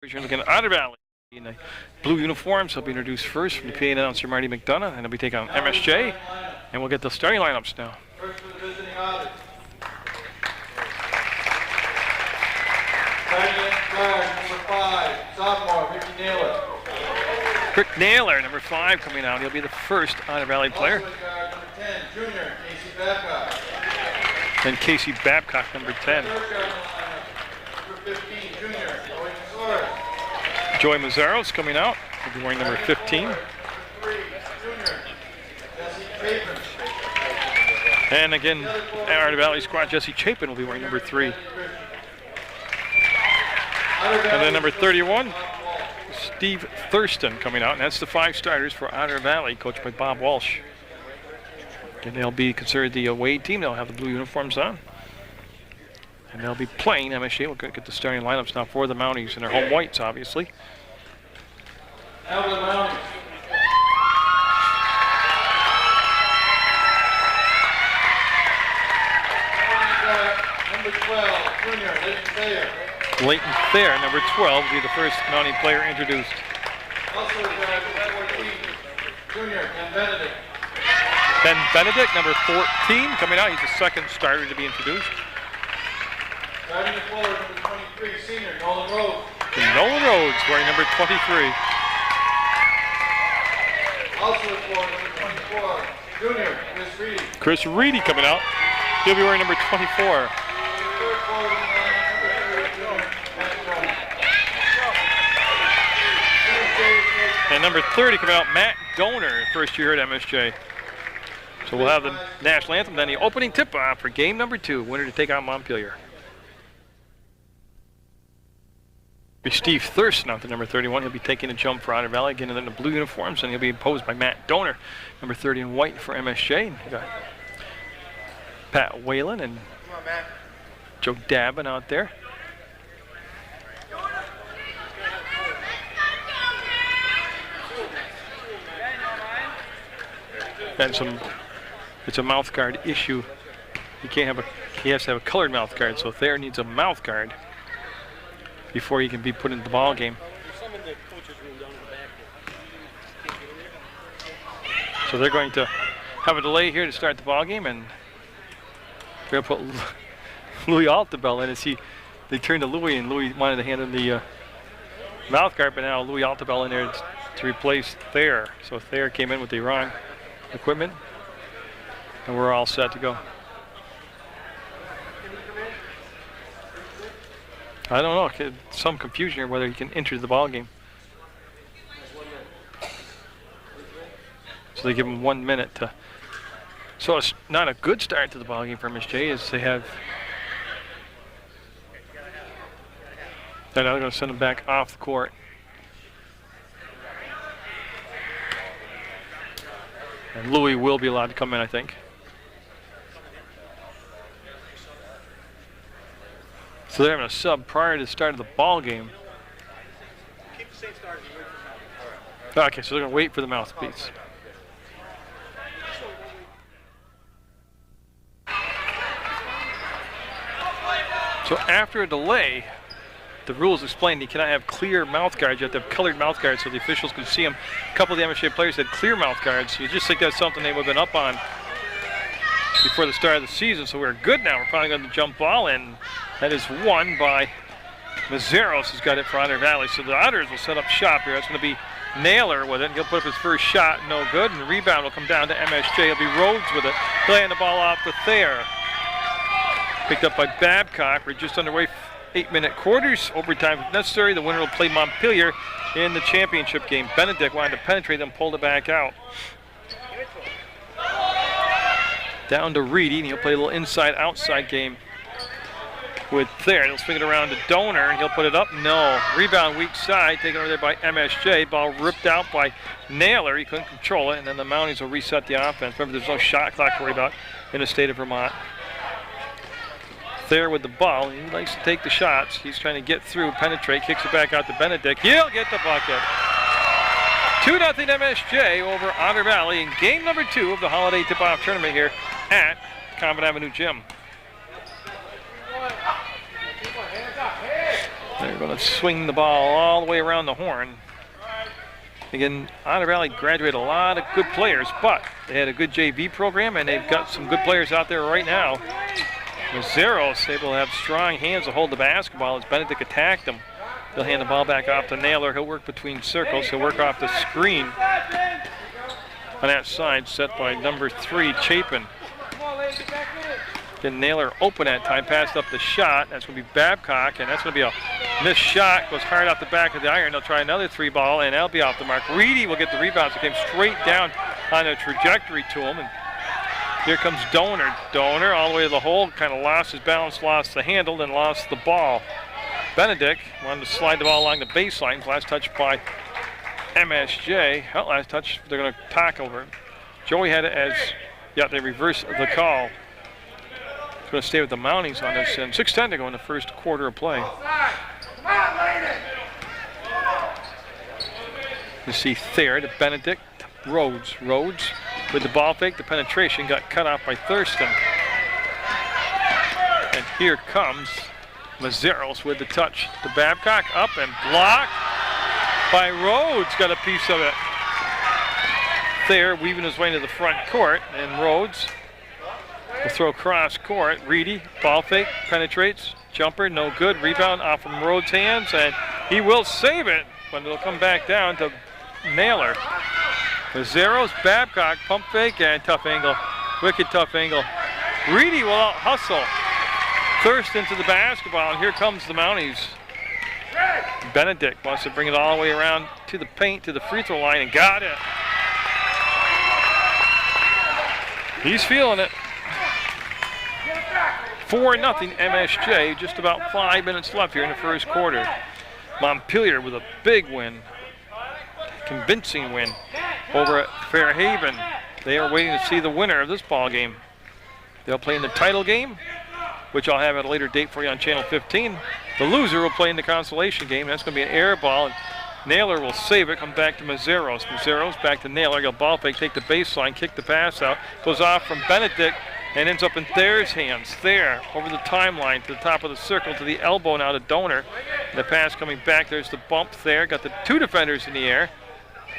You're looking at Otter Valley in the blue uniforms. He'll be introduced first from the PA announcer Marty McDonough, and he'll be taking on MSJ. And we'll get the starting lineups now. First for the visiting Otter. Starting guard, number 5, sophomore, Ricky Naylor. Rick Naylor, number 5, coming out. He'll be the first Otter Valley player. Also guard, number 10, junior, Casey Babcock. And Casey Babcock, number 10. Third guard in the lineup, number 15, junior, Joey Mazzaro's coming out. He'll be wearing number 15. Number 3, junior, Jesse Chapin. And again, Otter Valley squad, Jesse Chapin will be wearing number 3. And then number 31, Steve Thurston coming out. And that's the 5 starters for Otter Valley, coached by Bob Walsh. And they'll be considered the away team. They'll have the blue uniforms on. And they'll be playing MSJ. We'll get the starting lineups now for the Mounties in their home whites, obviously. Now the Mounties. Number 12, junior, Leighton Thayer. Leighton Thayer, number 12, will be the first Mountie player introduced. Also number 14, junior, Ben Benedict. Ben Benedict, number 14, coming out. He's the second starter to be introduced. Driving the forward, number 23, senior, Nolan Rhodes. And Nolan Rhodes wearing number 23. Also forward, number 24, junior, Chris Reedy. Chris Reedy coming out. He'll be wearing number 24. Third forward, number 3, junior, Matt Donner. And number 30 coming out, Matt Donner, first year at MSJ. So we'll have the national anthem, then the opening tip-off for game number 2, winner to take on Montpelier. Be Steve Thurston out to number 31. He'll be taking a jump for Otter Valley, again in the blue uniforms, and he'll be opposed by Matt Donner, number 30 in white for MSJ. And you got Pat Whalen and Joe Dabin out there. And it's a mouth guard issue. He has to have a colored mouth guard, so Thayer needs a mouth guard before he can be put into the ball game. So they're going to have a delay here to start the ball game, and they're going to put Louis Altabell in as they turned to Louis, and Louis wanted to hand him the mouth guard, but now Louis Altabell in there to replace Thayer. So Thayer came in with the wrong equipment, and we're all set to go. I don't know, some confusion here whether he can enter the ball game. So they give him 1 minute to. So it's not a good start to the ball game for MSJ, as they have. They're now going to send him back off the court. And Louis will be allowed to come in, I think. So they're having a sub prior to the start of the ball game. Okay, so they're going to wait for the mouthpiece. So after a delay, the rules explain you cannot have clear mouth guards. You have to have colored mouth guards so the officials can see them. A couple of the MSJ players had clear mouth guards. So you just think that's something they would have been up on before the start of the season. So we're good now. We're finally going to jump ball in. That is won by Mazzaros, who's got it for Otter Valley. So the Otters will set up shop here. That's going to be Naylor with it. He'll put up his first shot, no good. And the rebound will come down to MSJ. It'll be Rhodes with it. He'll hand the ball off to Thayer. Picked up by Babcock. We're just underway. 8-minute quarters. Overtime if necessary. The winner will play Montpelier in the championship game. Benedict wanted to penetrate them, pulled it back out. Down to Reedy, and he'll play a little inside-outside game with Thayer. He'll swing it around to Donner, and he'll put it up. No. Rebound weak side, taken over there by MSJ. Ball ripped out by Naylor. He couldn't control it, and then the Mounties will reset the offense. Remember, there's no shot clock to worry about in the state of Vermont. Thayer with the ball. He likes to take the shots. He's trying to get through, penetrate, kicks it back out to Benedict. He'll get the bucket. 2-0 MSJ over Otter Valley in game number 2 of the holiday tip-off tournament here at Common Avenue Gym. There's Going to swing the ball all the way around the horn. Again, Otter Valley graduated a lot of good players, but they had a good JV program, and they've got some good players out there right now. Mazzeros able to have strong hands to hold the basketball as Benedict attacked him. He'll hand the ball back off to Naylor. He'll work between circles. He'll work off the screen on that side, set by number 3, Chapin. Then Naylor open that time, passed up the shot. That's going to be Babcock, and that's going to be a missed shot. Goes hard off the back of the iron. They'll try another 3-ball, and that'll be off the mark. Reedy will get the rebound. So it came straight down on a trajectory to him. And here comes Donor. Donor all the way to the hole, kind of lost his balance, lost the handle, and lost the ball. Benedict wanted to slide the ball along the baseline. Last touch by MSJ. Well, last touch, they're going to talk over it. Joey had it as, yeah, they reversed the call. Going to stay with the Mounties on this, and 6:10 to go in the first quarter of play. You see Thayer to Benedict, Rhodes with the ball fake, the penetration got cut off by Thurston. And here comes Mazzeros with the touch to Babcock, up and blocked by Rhodes, got a piece of it. Thayer weaving his way into the front court, and Rhodes will throw cross court. Reedy, ball fake, penetrates, jumper, no good. Rebound off from Rhodes' hands, and he will save it, but it'll come back down to Naylor. Mazzeros, Babcock, pump fake, and tough angle. Wicked tough angle. Reedy will out hustle Thurston to the basketball, and here comes the Mounties. Benedict wants to bring it all the way around to the paint, to the free throw line, and got it. He's feeling it. 4-0 MSJ, just about 5 minutes left here in the first quarter. Montpelier with a big win, convincing win over at Fairhaven. They are waiting to see the winner of this ball game. They'll play in the title game, which I'll have at a later date for you on Channel 15. The loser will play in the consolation game. That's going to be an air ball, and Naylor will save it, come back to Mazzeros. Mazzeros back to Naylor, got ball fake, take the baseline, kick the pass out, goes off from Benedict, and ends up in Thayer's hands. Thayer over the timeline to the top of the circle to the elbow now to Donor. The pass coming back, there's the bump there, got the 2 defenders in the air.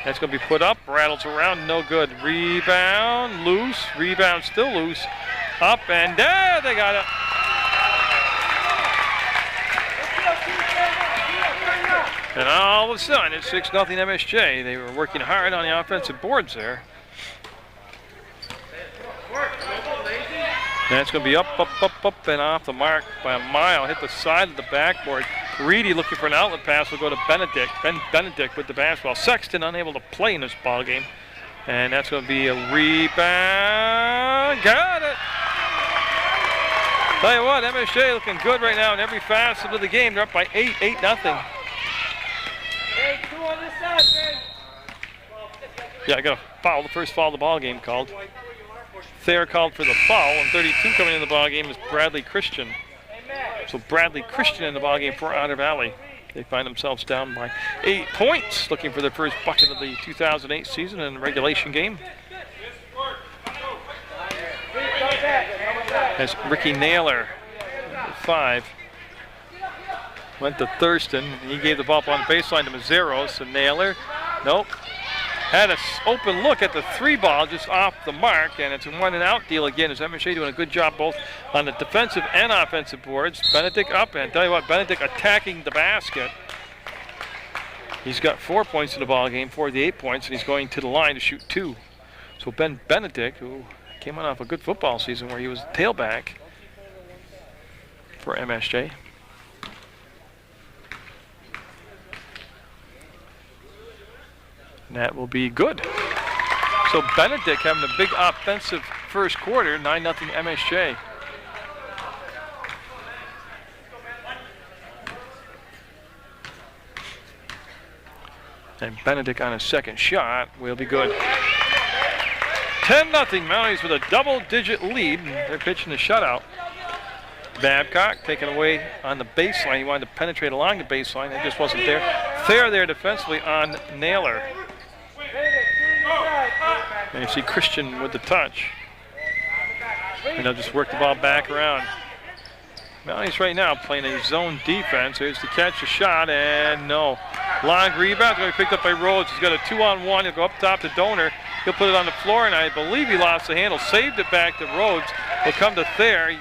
That's going to be put up, rattles around, no good. Rebound, loose, rebound still loose. Up and down, they got it. And all of a sudden, it's 6-0 MSJ. They were working hard on the offensive boards there. And it's going to be up, and off the mark by a mile. Hit the side of the backboard. Reedy looking for an outlet pass will go to Benedict. Benedict with the basketball. Sexton unable to play in this ball game. And that's going to be a rebound. Got it. Tell you what, MSJ looking good right now in every facet of the game. They're up by 8-0. Yeah, I got a foul, the first foul of the ball game called. Thayer called for the foul, and 32 coming in the ball game is Bradley Christian. So Bradley Christian in the ball game for Otter Valley. They find themselves down by 8 points, looking for their first bucket of the 2008 season in the regulation game. As Ricky Naylor, 5, went to Thurston. He gave the ball up on the baseline to Mazzeros, and Naylor, nope. Had an open look at the 3-ball just off the mark, and it's a 1-and-out deal again. As MSJ doing a good job both on the defensive and offensive boards. Benedict up, and tell you what, Benedict attacking the basket. He's got 4 points in the ball game, 4 of the 8 points, and he's going to the line to shoot 2. So Ben Benedict, who came on off a good football season where he was tailback for MSJ. And that will be good. So Benedict having a big offensive first quarter, 9-0 MSJ. And Benedict on a second shot will be good. 10-0 Mounties with a double-digit lead. They're pitching the shutout. Babcock taken away on the baseline. He wanted to penetrate along the baseline. It just wasn't there. Thayer there defensively on Naylor. And you see Christian with the touch. And they'll just work the ball back around. Mounties right now playing a zone defense. There's the catch, a shot, and no. Long rebound, going to be picked up by Rhodes. He's got a 2-on-1. He'll go up top to Donor. He'll put it on the floor, and I believe he lost the handle. Saved it back to Rhodes. He'll come to Thayer. He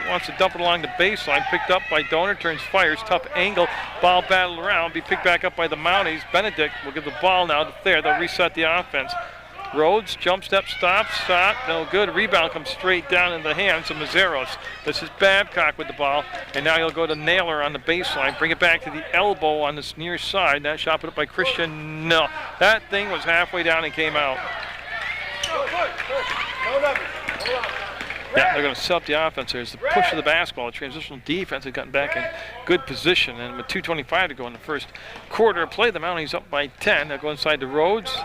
wants to dump it along the baseline. Picked up by Donor, turns, fires, tough angle. Ball battled around, be picked back up by the Mounties. Benedict will give the ball now to Thayer. They'll reset the offense. Rhodes, jump step, stop, shot, no good. Rebound comes straight down in the hands of Mazzeros. This is Babcock with the ball, and now he'll go to Naylor on the baseline. Bring it back to the elbow on this near side. That shot put up by Christian. No, that thing was halfway down and came out. Yeah, they're going to set up the offense. There's the push of the basketball. The transitional defense has gotten back in good position, and with 2:25 to go in the first quarter of play, the Mounties up by 10. They'll go inside to Rhodes.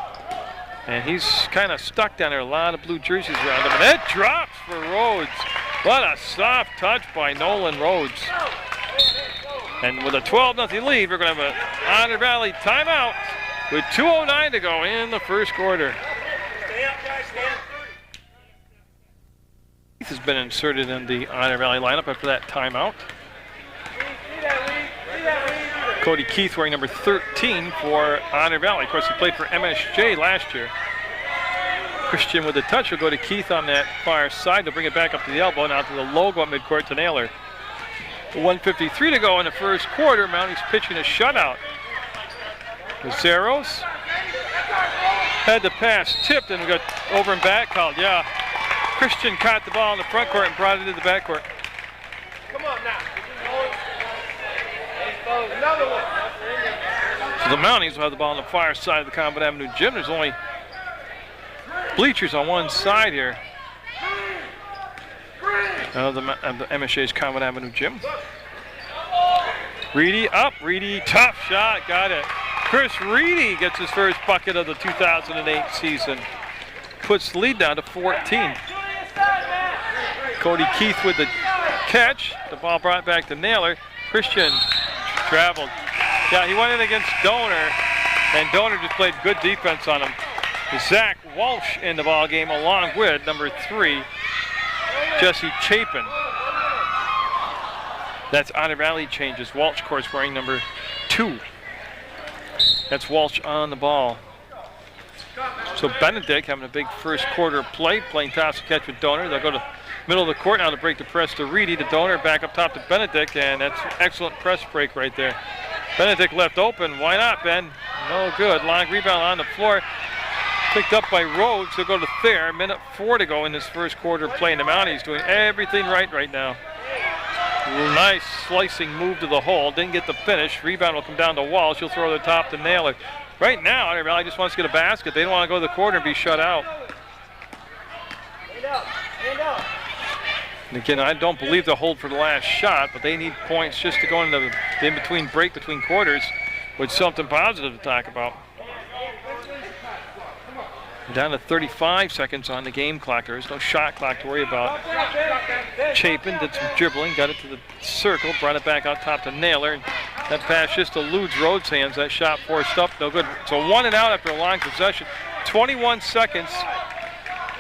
And he's kind of stuck down there. A lot of blue jerseys around him. And it drops for Rhodes. What a soft touch by Nolan Rhodes. And with a 12-0 lead, we're going to have an Otter Valley timeout with 2:09 to go in the first quarter. Keith has been inserted in the Otter Valley lineup after that timeout. Cody Keith wearing number 13 for Otter Valley. Of course, he played for MSJ last year. Christian with the touch will go to Keith on that far side. They'll bring it back up to the elbow and out to the logo at midcourt to Naylor. 1:53 to go in the first quarter. Mounties pitching a shutout. Mazzeros had the pass tipped and we got over and back called. Yeah, Christian caught the ball in the front court and brought it into the back court. Come on now. Another one. So the Mounties will have the ball on the far side of the Combat Avenue gym. There's only bleachers on one side here of the MSJ's Combat Avenue gym. Reedy up, Reedy, tough shot, got it. Chris Reedy gets his first bucket of the 2008 season. Puts the lead down to 14. Cody Keith with the catch. The ball brought back to Naylor. Christian traveled. Yeah, he went in against Donor, and Donor just played good defense on him. Zach Walsh in the ball game along with number 3, Jesse Chapin. That's Otter Valley changes. Walsh, of course, wearing number 2. That's Walsh on the ball. So Benedict having a big first quarter play, playing toss and catch with Donor. They'll go to middle of the court now to break the press to Reedy. The Donor back up top to Benedict, and that's excellent press break right there. Benedict left open. Why not, Ben? No good. Long rebound on the floor. Picked up by Rhodes. He'll go to Thayer. 1:04 to go in this first quarter play. And the Mounties doing everything right now. Nice slicing move to the hole. Didn't get the finish. Rebound will come down to Walsh. He'll throw the top to Naylor. Right now, Otter Valley just wants to get a basket. They don't want to go to the corner and be shut out. And again, I don't believe they'll hold for the last shot, but they need points just to go into the in-between break between quarters with something positive to talk about. Down to 35 seconds on the game clock. There is no shot clock to worry about. Chapin did some dribbling, got it to the circle, brought it back out top to Naylor. And that pass just eludes Rhodes' hands. That shot forced up, no good. So 1 and out after a long possession. 21 seconds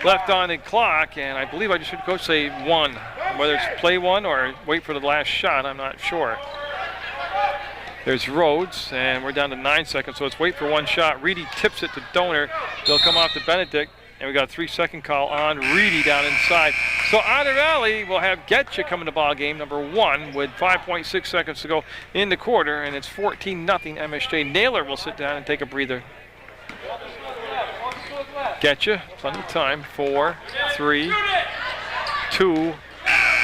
left on the clock, and I believe I just heard Coach say 1. Whether it's play 1 or wait for the last shot, I'm not sure. There's Rhodes, and we're down to 9 seconds, so it's wait for 1 shot. Reedy tips it to Donor. They'll come off to Benedict, and we got a 3-second call on Reedy down inside. So Otter Valley will have Getcha come in the ball game, number 1, with 5.6 seconds to go in the quarter, and it's 14-0 MSJ. Naylor will sit down and take a breather. Getcha, plenty of time. 4, 3, 2.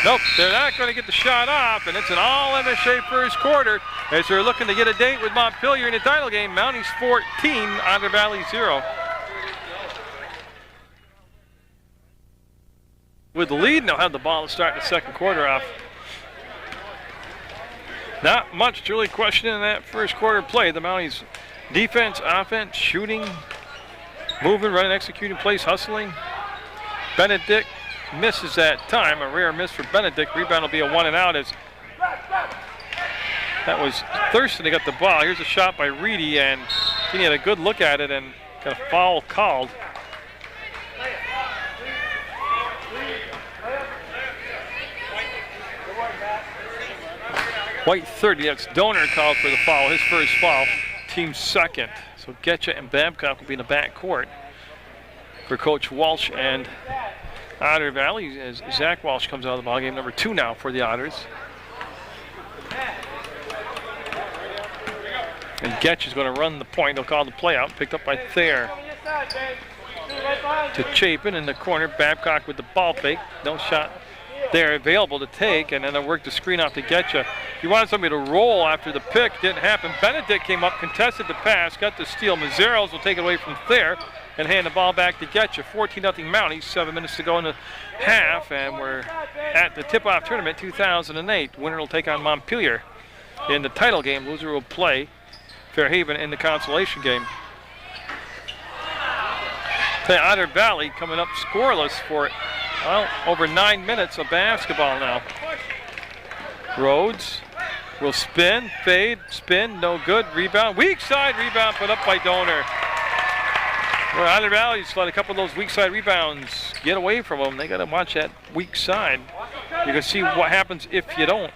Nope, they're not going to get the shot off, and it's an all MSJ first quarter as they're looking to get a date with Montpelier in the title game. Mounties 14, Otter Valley 0. With the lead, and they'll have the ball to start the second quarter off. Not much to really question in that first quarter play. The Mounties defense, offense, shooting, moving, running, executing plays, hustling. Benedict misses that time, a rare miss for Benedict. Rebound will be a 1 and out as that was Thurston. They got the ball. Here's a shot by Reedy, and he had a good look at it and got a foul called. White 30, that's Donor called for the foul, his first foul, team second. So Getcha and Babcock will be in the back court for Coach Walsh and Otter Valley as Zach Walsh comes out of the ball game, number 2 now for the Otters. And Getch is going to run the point. They'll call the play out, picked up by Thayer. To Chapin in the corner. Babcock with the ball fake. No shot there available to take, and then they'll work the screen off to Getcha. He wanted somebody to roll after the pick. Didn't happen. Benedict came up, contested the pass, got the steal. Mazzeros will take it away from Thayer and hand the ball back to Getcha. 14-0 Mounties, 7 minutes to go in the half, and we're at the tip-off tournament 2008. Winner will take on Montpelier in the title game. Loser will play Fairhaven in the consolation game. Otter Valley coming up scoreless for, well, over 9 minutes of basketball now. Rhodes will spin, fade, spin, no good, rebound. Weak side rebound put up by Donor. Well, Otter Valley's let a couple of those weak side rebounds get away from them. They got to watch that weak side. You can see what happens if you don't.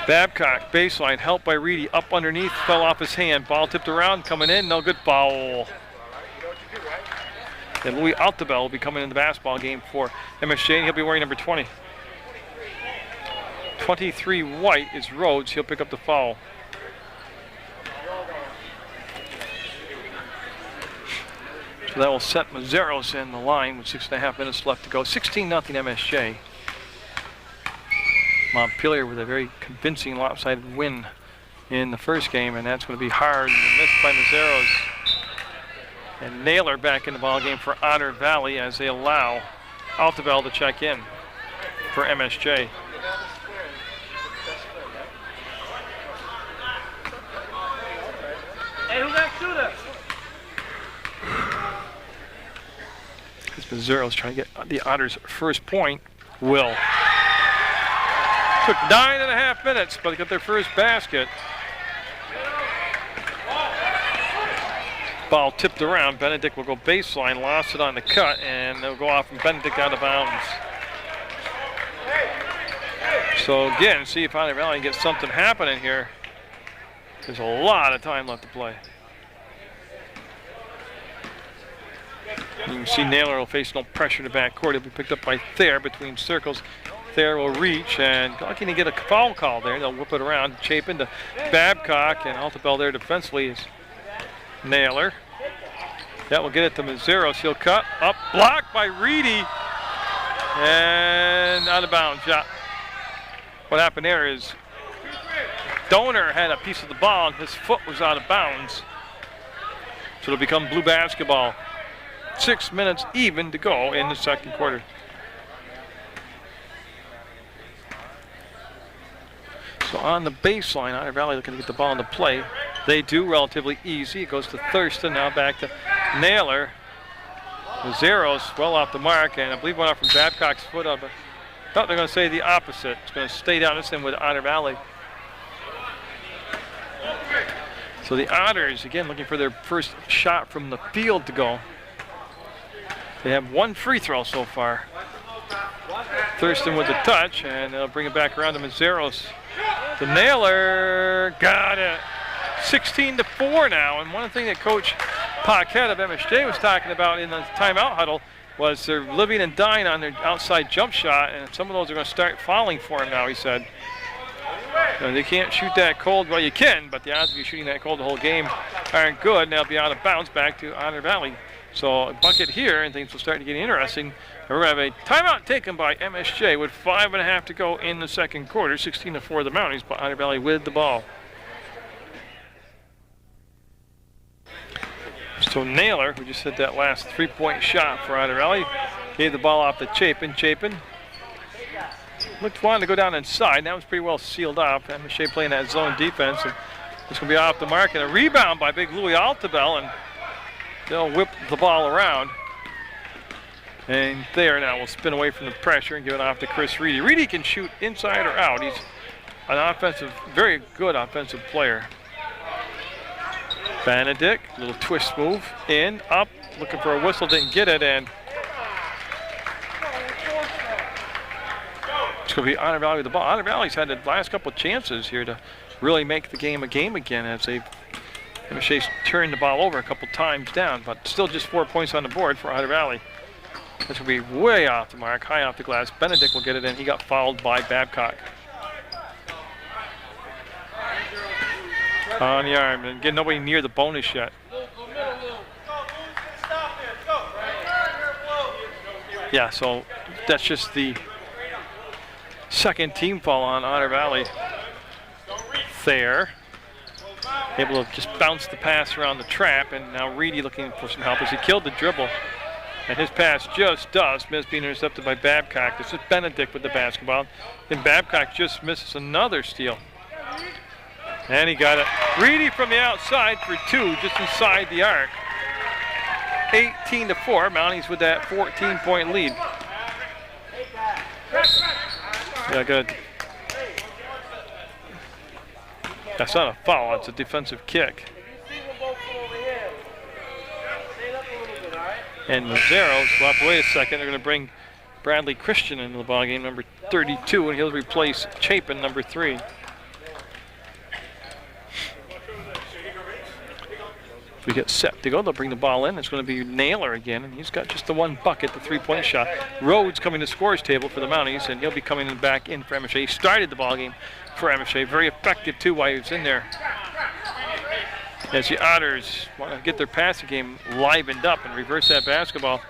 Babcock, baseline, helped by Reedy, up underneath, fell off his hand. Ball tipped around, coming in, no good, foul. And Louis Altabel will be coming in the basketball game for MSJ, and he'll be wearing number 20. 23 White is Rhodes, he'll pick up the foul. So that will set Mazzeros in the line with 6.5 minutes left to go. 16-0 MSJ. Montpelier with a very convincing lopsided win in the first game, and that's going to be hard and missed by Mazzeros. And Naylor back in the ball game for Otter Valley as they allow Altabel to check in for MSJ. Hey, who got shooter? As Mazzeros trying to get the Otters' first point. Will. Took 9.5 minutes, but they got their first basket. Ball tipped around. Benedict will go baseline, lost it on the cut, and they'll go off from Benedict out of bounds. So again, see if Otter Valley gets something happening here. There's a lot of time left to play. You can see Naylor will face no pressure in the backcourt. He'll be picked up by Thayer between circles. Thayer will reach, and lucky to get a foul call there. They'll whip it around. Chapin to Babcock, and Altabel there defensively is Naylor. That will get it to Mazzeros. He'll cut up, blocked by Reedy, and out of bounds. Yeah. What happened there is Donor had a piece of the ball, and his foot was out of bounds. So it'll become blue basketball. 6 minutes even to go in the second quarter. So on the baseline, Otter Valley looking to get the ball into play. They do, relatively easy. It goes to Thurston, now back to Naylor. Mazzeros well off the mark, and I believe went off from Babcock's foot up. I thought they're going to say the opposite. It's going to stay down this end with Otter Valley. So the Otters, again, looking for their first shot from the field to go. They have one free throw so far. Thurston with the touch, and they'll bring it back around to Mazzeros. The Naylor got it. 16-4 now, and one thing that Coach Paquette of MSJ was talking about in the timeout huddle was they're living and dying on their outside jump shot, and some of those are going to start falling for him now, he said. They can't shoot that cold. Well, you can, but the odds of you shooting that cold the whole game aren't good, and they'll be out of bounds back to Otter Valley. So a bucket here, and things will start to get interesting. And we're going to have a timeout taken by MSJ with 5.5 to go in the second quarter. 16-4 the Mounties, but Otter Valley with the ball. So Naylor, who just hit that last three-point shot for Otter Valley, gave the ball off to Chapin. Chapin wanted to go down inside. That was pretty well sealed up. MSJ playing that zone defense, and it's going to be off the mark. And a rebound by big Louis Altabel, and they'll whip the ball around. And there now will spin away from the pressure and give it off to Chris Reedy. Reedy can shoot inside or out. He's an very good offensive player. Benedict, little twist move, in, up, looking for a whistle, didn't get it, and it's going to be Otter Valley with the ball. Otter Valley's had the last couple of chances here to really make the game a game again as they've MSJ's turned the ball over a couple times down, but still just 4 points on the board for Otter Valley. This will be way off the mark, high off the glass. Benedict will get it in. He got fouled by Babcock. On the arm, and get nobody near the bonus yet. Yeah, so that's just the second team foul on Otter Valley. Thayer able to just bounce the pass around the trap, and now Reedy looking for some help as he killed the dribble. And his pass just does miss, being intercepted by Babcock. This is Benedict with the basketball. Then Babcock just misses another steal. And he got it. Reedy from the outside for two, just inside the arc. 18-4. Mounties with that 14-point lead. Yeah, good. That's not a foul, it's a defensive kick. And Mazzero's will have to wait a second. They're going to bring Bradley Christian into the ballgame, number 32, and he'll replace Chapin, number 3. We get set to go. They'll bring the ball in. It's going to be Naylor again, and he's got just the one bucket, the three-point shot. Rhodes coming to scores table for the Mounties, and he'll be coming back in for MSJ. He started the ballgame for MSJ. Very effective, too, while he was in there. As the Otters want to get their passing game livened up and reverse that basketball.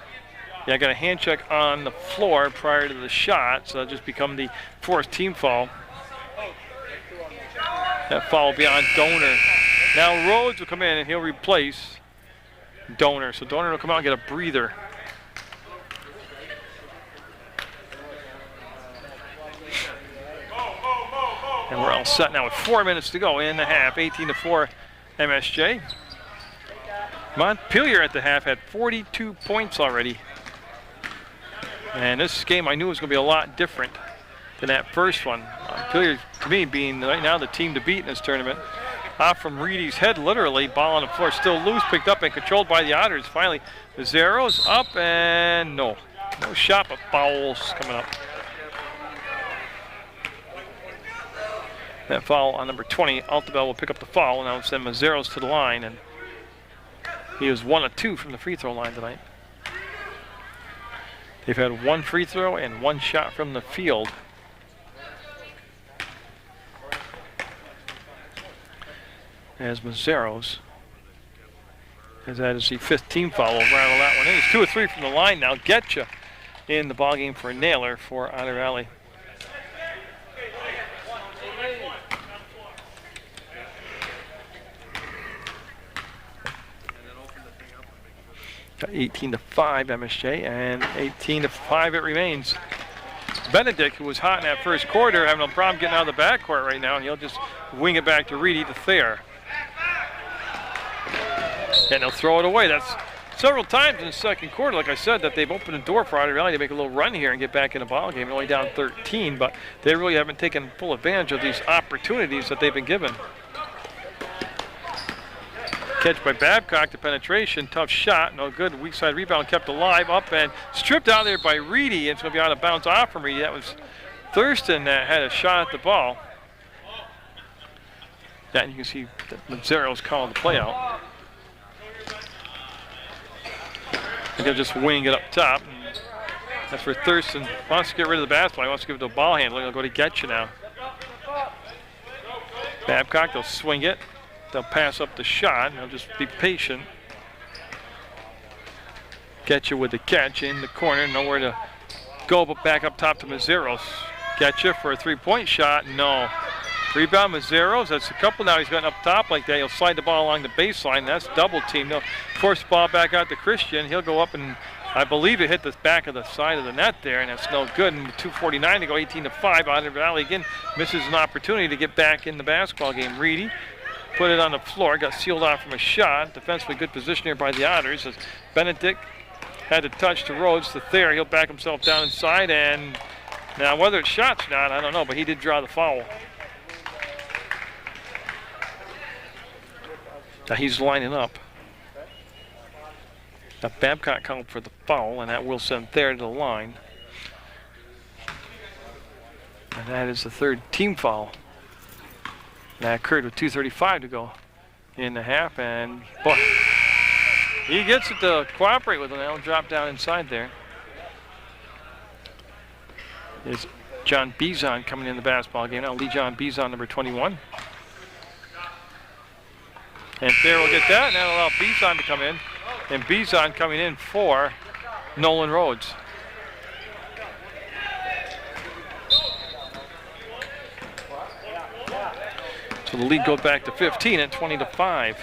Yeah, I got a hand check on the floor prior to the shot, so that'll just become the fourth team foul. That foul will be on Donor. Now Rhodes will come in and he'll replace Donor. So Donor will come out and get a breather. And we're all set now with 4 minutes to go in the half. 18-4 MSJ. Montpelier at the half had 42 points already. And this game I knew was going to be a lot different than that first one. Montpelier, to me, being right now the team to beat in this tournament. Off from Reedy's head, literally. Ball on the floor, still loose, picked up and controlled by the Otters. Finally, Mazzero's up and no shot, but fouls coming up. That foul on number 20, Altabel will pick up the foul, and now send Mazzero's to the line, and he was 1 of 2 from the free throw line tonight. They've had 1 free throw and 1 shot from the field. As Mazzero's has that is the 5th team foul. We'll rattle that one in. He's 2 of 3 from the line now. Getcha in the ballgame for Naylor for Otter Valley. Got 18-5 MSJ, and 18-5 it remains. Benedict, who was hot in that first quarter, having no problem getting out of the backcourt right now, and he'll just wing it back to Reedy to Thayer. And they'll throw it away. That's several times in the second quarter, like I said, that they've opened the door for Otter Valley to make a little run here and get back in the ball game. Only down 13, but they really haven't taken full advantage of these opportunities that they've been given. Catch by Babcock to penetration, tough shot, no good. Weak side rebound kept alive, up and stripped out there by Reedy. It's going to be out of bounds off from Reedy. That was Thurston that had a shot at the ball. That, and you can see that Mazzero's calling the play out. He'll just wing it up top. And that's where Thurston wants to get rid of the basketball. He wants to give it to a ball handler. He'll go to Getcha now. Babcock, they'll swing it. They'll pass up the shot, and they'll just be patient. Getcha with the catch in the corner. Nowhere to go but back up top to Mazzero's. Getcha for a three-point shot. No. Rebound Mazzero's. That's a couple now. He's gotten up top like that. He'll slide the ball along the baseline. That's double team. They'll force the ball back out to Christian. He'll go up and I believe it hit the back of the side of the net there, and that's no good. And 2:49 to go, 18-5. Otter Valley again misses an opportunity to get back in the basketball game. Reedy put it on the floor, got sealed off from a shot. Defensively good position here by the Otters as Benedict had to touch to Rhodes to Thayer. He'll back himself down inside, and now whether it's shots or not, I don't know, but he did draw the foul. Now he's lining up. Now Babcock called for the foul, and that will send Thayer to the line. And that is the third team foul. That occurred with 2:35 to go in the half, and boy, he gets it to cooperate with him. They'll drop down inside there. There's John Bizon coming in the basketball game now. Lee John Bizon, number 21. And Thayer will get that, and that'll allow Bizon to come in. And Bizon coming in for Nolan Rhodes. So the lead goes back to 15 at 20-5.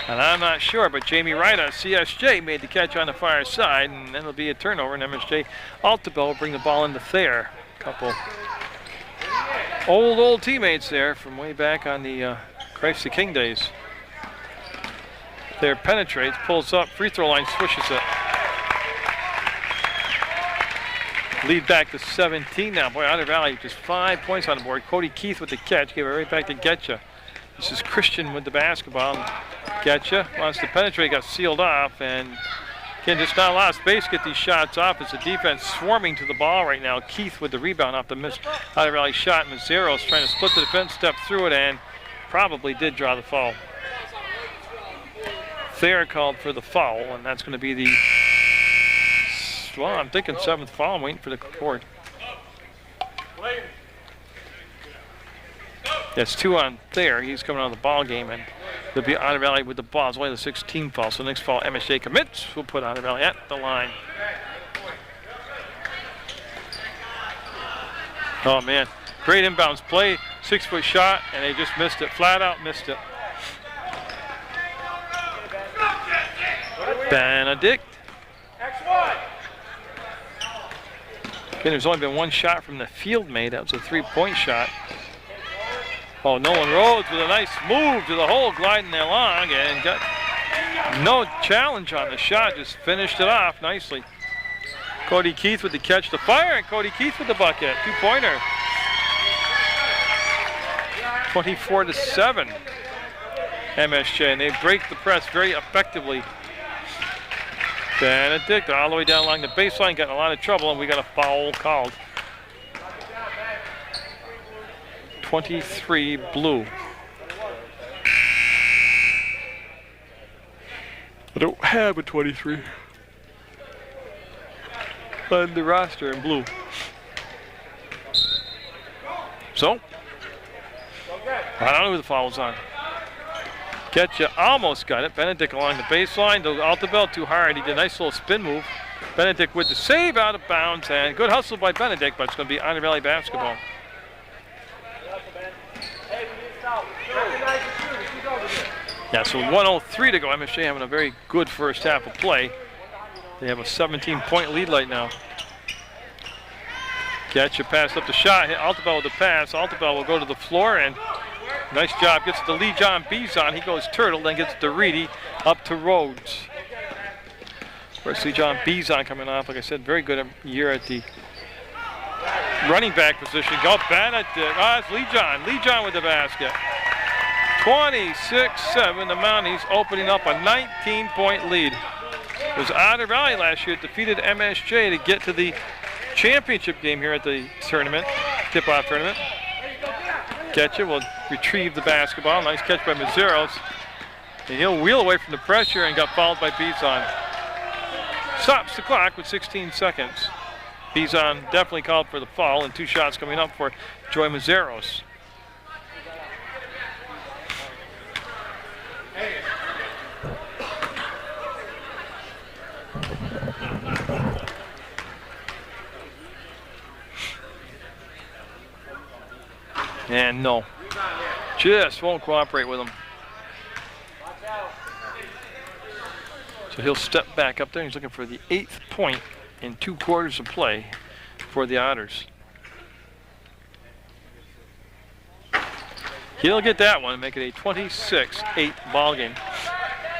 And I'm not sure, but Jamie Wright on CSJ made the catch on the far side, and then it'll be a turnover, and MSJ Altabel will bring the ball into Thayer. Couple old teammates there from way back on the Christ the King days. Thayer penetrates, pulls up, free throw line, swishes it. Lead back to 17 now. Boy, Otter Valley just 5 points on the board. Cody Keith with the catch, gave it right back to Getcha. This is Christian with the basketball. Getcha wants to penetrate, got sealed off, and again, just not a lot of space to get these shots off. It's the defense swarming to the ball right now. Keith with the rebound off the miss. Otter Valley shot. Mazzero's trying to split the defense, step through it, and probably did draw the foul. Thayer called for the foul, and that's going to be the, well, I'm thinking 7th foul. I'm waiting for the court. That's 2 on Thayer. He's coming out of the ball game, and there'll be Otter Valley with the ball. It's only the 16th foul. So next foul, MSJ commits. We'll put Otter Valley at the line. Oh man, great inbounds play. 6-foot shot, and they just missed it. Flat out missed it. Benedict. Again, there's only been one shot from the field made. That was a 3-point shot. Oh, Nolan Rhodes with a nice move to the hole, gliding along, and got no challenge on the shot, just finished it off nicely. Cody Keith with the catch to fire, and Cody Keith with the bucket. 2-pointer. 24-7. MSJ, and they break the press very effectively. Benedict all the way down along the baseline, got in a lot of trouble, and we got a foul called. 23 blue. I don't have a 23 on the roster in blue. So, I don't know who the foul was on. Getcha almost got it. Benedict along the baseline. Altabel too hard. He did a nice little spin move. Benedict with the save out of bounds, and good hustle by Benedict, but it's going to be Otter Valley basketball. Yeah, so 1:03 to go. MSJ having a very good first half of play. They have a 17-point lead right now. Getcha passed up the shot, hit Altabel with the pass. Altabel will go to the floor, and nice job. Gets it to Lee John Bizon. He goes turtle, then gets it to Reedy, up to Rhodes. First, Lee John Bizon coming off, like I said, very good year at the running back position. Go Benedict. Oh, it's Lee John. Lee John with the basket. 26-7. The Mounties opening up a 19-point lead. It was Otter Valley last year that defeated MSJ to get to the championship game here at the tournament, tip-off tournament. Getcha will retrieve the basketball. Nice catch by Mazzeros. And he'll wheel away from the pressure and got fouled by Bizon. Stops the clock with 16 seconds. Bizon definitely called for the foul, and 2 shots coming up for Joy Mazzeros. And no, just won't cooperate with him. So he'll step back up there. He's looking for the 8th point in 2 quarters of play for the Otters. He'll get that one and make it a 26-8 ball game.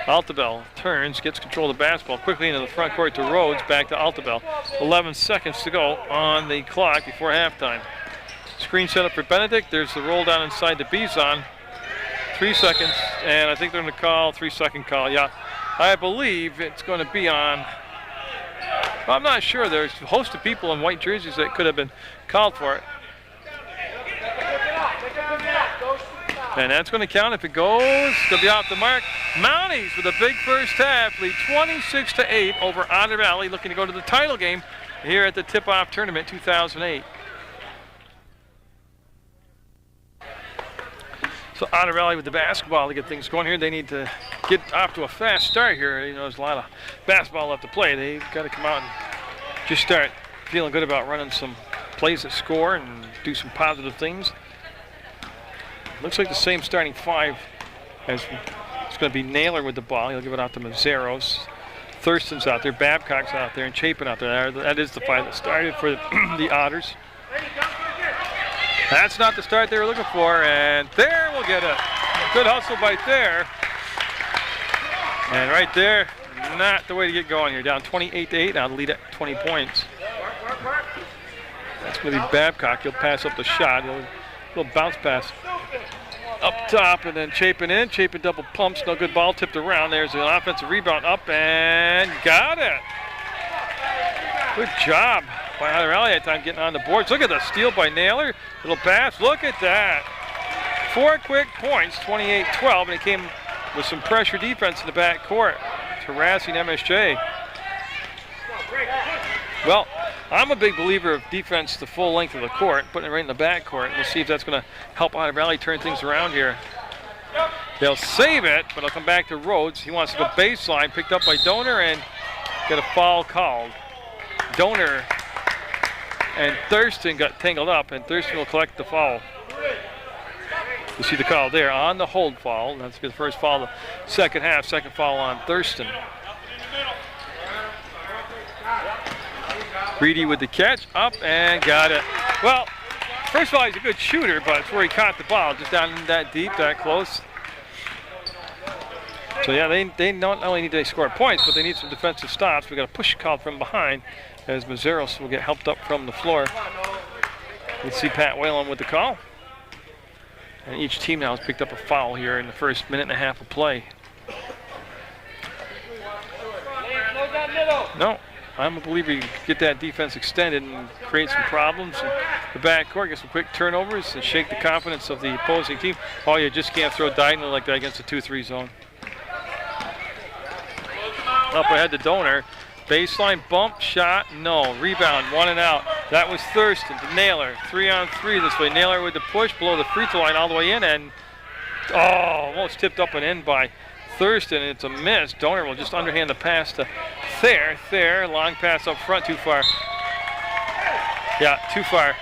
Altabel turns, gets control of the basketball quickly into the front court to Rhodes, back to Altabel. 11 seconds to go on the clock before halftime. Screen set up for Benedict. There's the roll down inside to Bizon. 3 seconds, and I think they're going to call 3-second call. Yeah, I believe it's going to be on Well, I'm not sure. There's a host of people in white jerseys that could have been called for it. And that's going to count if it goes. It's going to be off the mark. Mounties with a big first half, lead 26-8 over Otter Valley, looking to go to the title game here at the Tip-Off Tournament 2008. So Otter Valley with the basketball to get things going here. They need to get off to a fast start here. You know, there's a lot of basketball left to play. They've got to come out and just start feeling good about running some plays that score and do some positive things. Looks like the same starting five as it's going to be Naylor with the ball. He'll give it out to Mazzeros. Thurston's out there, Babcock's out there, and Chapin out there. That is the five that started for the Otters. That's not the start they were looking for, and there we'll get it. Good hustle by there. And right there, not the way to get going here. Down 28-8, now lead at 20 points. That's going to be Babcock. He'll pass up the shot. Little bounce pass up top, and then Chapin in. Chapin double pumps, no good ball, tipped around. There's an offensive rebound up, and got it. Good job by Otter Valley that time getting on the boards. Look at the steal by Naylor. Little pass, look at that. 4 quick points, 28-12, and it came with some pressure defense in the back court, harassing MSJ. Well, I'm a big believer of defense the full length of the court, putting it right in the back court. We'll see if that's going to help Otter Valley turn things around here. They'll save it, but it'll come back to Rhodes. He wants to go baseline, picked up by Donor, and got a foul called. Donor and Thurston got tangled up, and Thurston will collect the foul. You see the call there on the hold foul. That's the first foul of the second half, second foul on Thurston. Reedy with the catch, up and got it. Well, first of all, he's a good shooter, but it's where he caught the ball, just down that deep, that close. So yeah, they not only need to score points, but they need some defensive stops. We got a push call from behind as Mazzeros will get helped up from the floor. You see Pat Whalen with the call. And each team now has picked up a foul here in the first minute and a half of play. No. I'm a believer you get that defense extended and create some problems in the backcourt, get some quick turnovers, and shake the confidence of the opposing team. Oh, you just can't throw diagonal like that against a 2-3 zone. Up ahead to Donor. Baseline bump, shot, no. Rebound, 1 and out. That was Thurston to Naylor. 3-on-3 this way. Naylor with the push below the free throw line all the way in, and almost tipped up and in by Thurston. It's a miss. Donor will just underhand the pass to Thayer. Long pass up front, too far. Yeah, too far.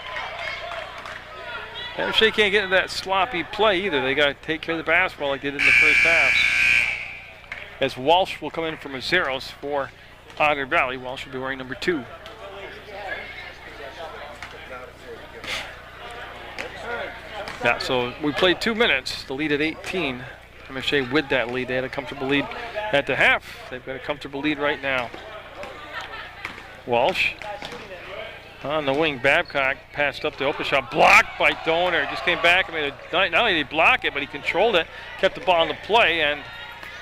MSJ can't get into that sloppy play either. They got to take care of the basketball like they did in the first half. As Walsh will come in for Mazzeros for Otter Valley. Walsh will be wearing number 2. Yeah, so we played 2 minutes. The lead at 18. MSJ with that lead. They had a comfortable lead at the half. They've got a comfortable lead right now. Walsh on the wing. Babcock passed up the open shot. Blocked by Donor. Just came back. Not only did he block it, but he controlled it. Kept the ball in the play. And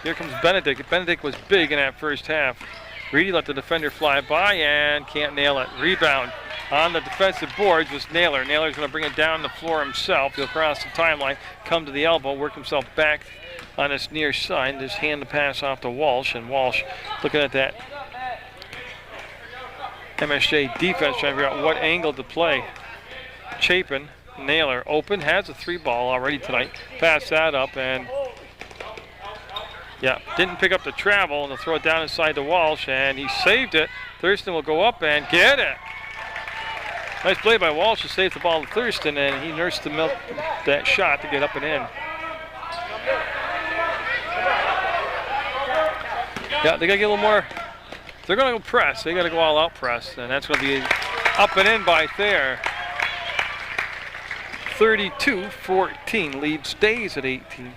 here comes Benedict. Benedict was big in that first half. Reedy let the defender fly by and can't nail it. Rebound on the defensive boards was Naylor. Naylor's going to bring it down the floor himself. He'll cross the timeline, come to the elbow, work himself back on his near side, just hand the pass off to Walsh, and Walsh looking at that MSJ defense, trying to figure out what angle to play. Chapin, Naylor open, has a 3-ball already tonight. Pass that up, and yeah, didn't pick up the travel, and they'll throw it down inside to Walsh, and he saved it. Thurston will go up and get it. Nice play by Walsh to save the ball to Thurston, and he nursed that shot to get up and in. Yeah, they got to get a little more. They're going to go press. They got to go all out press, and that's going to be up and in by Thayer. 32-14. Lead stays at 18.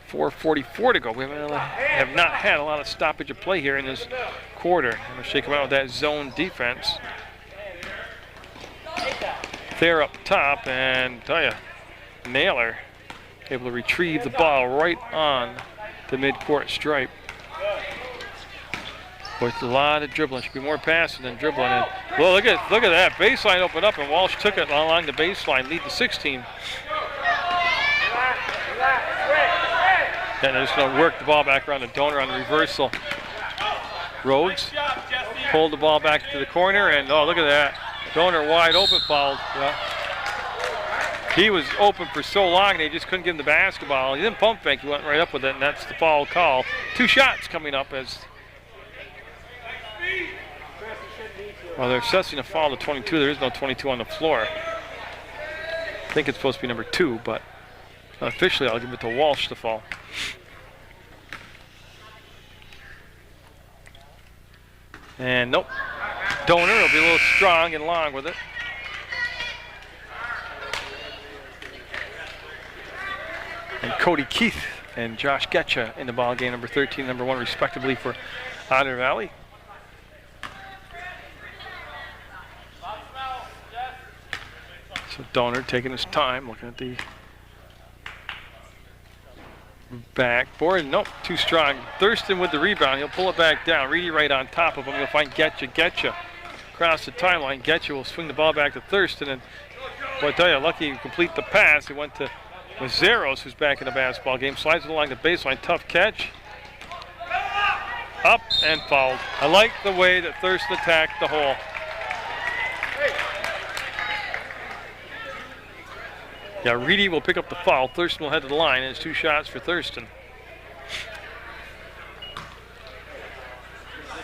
4:44 to go. We have not had a lot of stoppage of play here in this quarter. I'm going to shake them out with that zone defense. Thayer up top, and tell you, Naylor able to retrieve the ball right on the midcourt stripe. With a lot of dribbling. Should be more passing than dribbling. And, well, look at that. Baseline opened up, and Walsh took it along the baseline, lead to 16. And they're just going to work the ball back around to Donor on the reversal. Rhodes pulled the ball back to the corner, and oh, look at that. Donor wide open, fouled. Yeah. He was open for so long, they just couldn't give him the basketball. He didn't pump fake, he went right up with it, and that's the foul call. 2 shots coming up as. Well, they're assessing a foul to 22. There is no 22 on the floor. I think it's supposed to be number 2, but officially I'll give it to Walsh to foul. And nope. Donor will be a little strong and long with it. And Cody Keith and Josh Getcha in the ball game, number 13, number 1, respectively, for Otter Valley. So Donor taking his time, looking at the backboard. Nope, too strong. Thurston with the rebound. He'll pull it back down. Reedy right on top of him. He'll find Getcha. Across the timeline. Getcha will swing the ball back to Thurston. And boy, I tell you, lucky to complete the pass. It went to Mazzeros, who's back in the basketball game. Slides it along the baseline. Tough catch. Up and fouled. I like the way that Thurston attacked the hole. Yeah, Reedy will pick up the foul. Thurston will head to the line, and it's 2 shots for Thurston.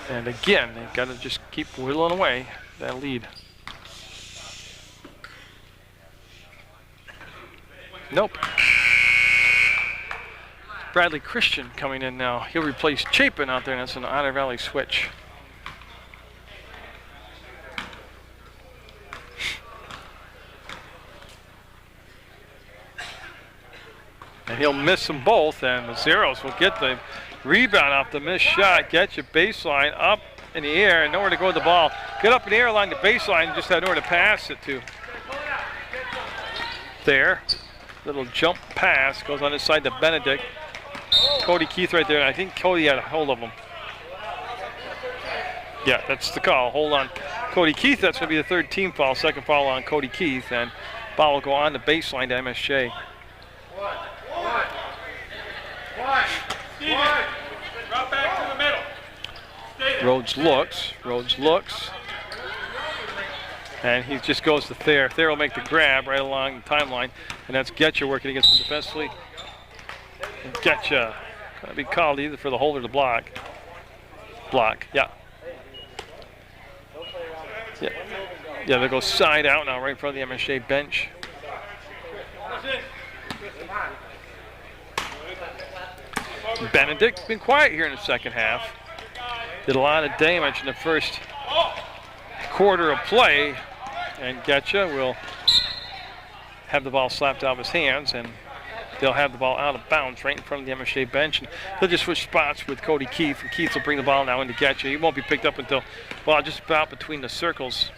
And again, they've got to just keep whittling away that lead. Nope. Bradley Christian coming in now. He'll replace Chapin out there, and that's an Otter Valley switch. And he'll miss them both, and Mazzeros will get the rebound off the missed shot. Get your baseline up in the air, and nowhere to go with the ball. Get up in the air along the baseline and just have nowhere to pass it to. There, little jump pass goes on his side to Benedict. Cody Keith right there, and I think Cody had a hold of him. Yeah, that's the call. Hold on. Cody Keith, that's going to be the 3rd team foul. 2nd foul on Cody Keith, and ball will go on the baseline to MSJ. Drop back to the middle. Rhodes looks. And he just goes to Thayer. Thayer will make the grab right along the timeline. And that's Getcha working against him defensively. And Getcha going to be called either for the hold or the block. Yeah. Yeah, they'll go side out now right in front of the MSJ bench. Benedict been quiet here in the 2nd half. Did a lot of damage in the first quarter of play, and Getcha will have the ball slapped out of his hands, and they'll have the ball out of bounds right in front of the MSJ bench, and they'll just switch spots with Cody Keith, and Keith will bring the ball now into Getcha. He won't be picked up until, well, just about between the circles.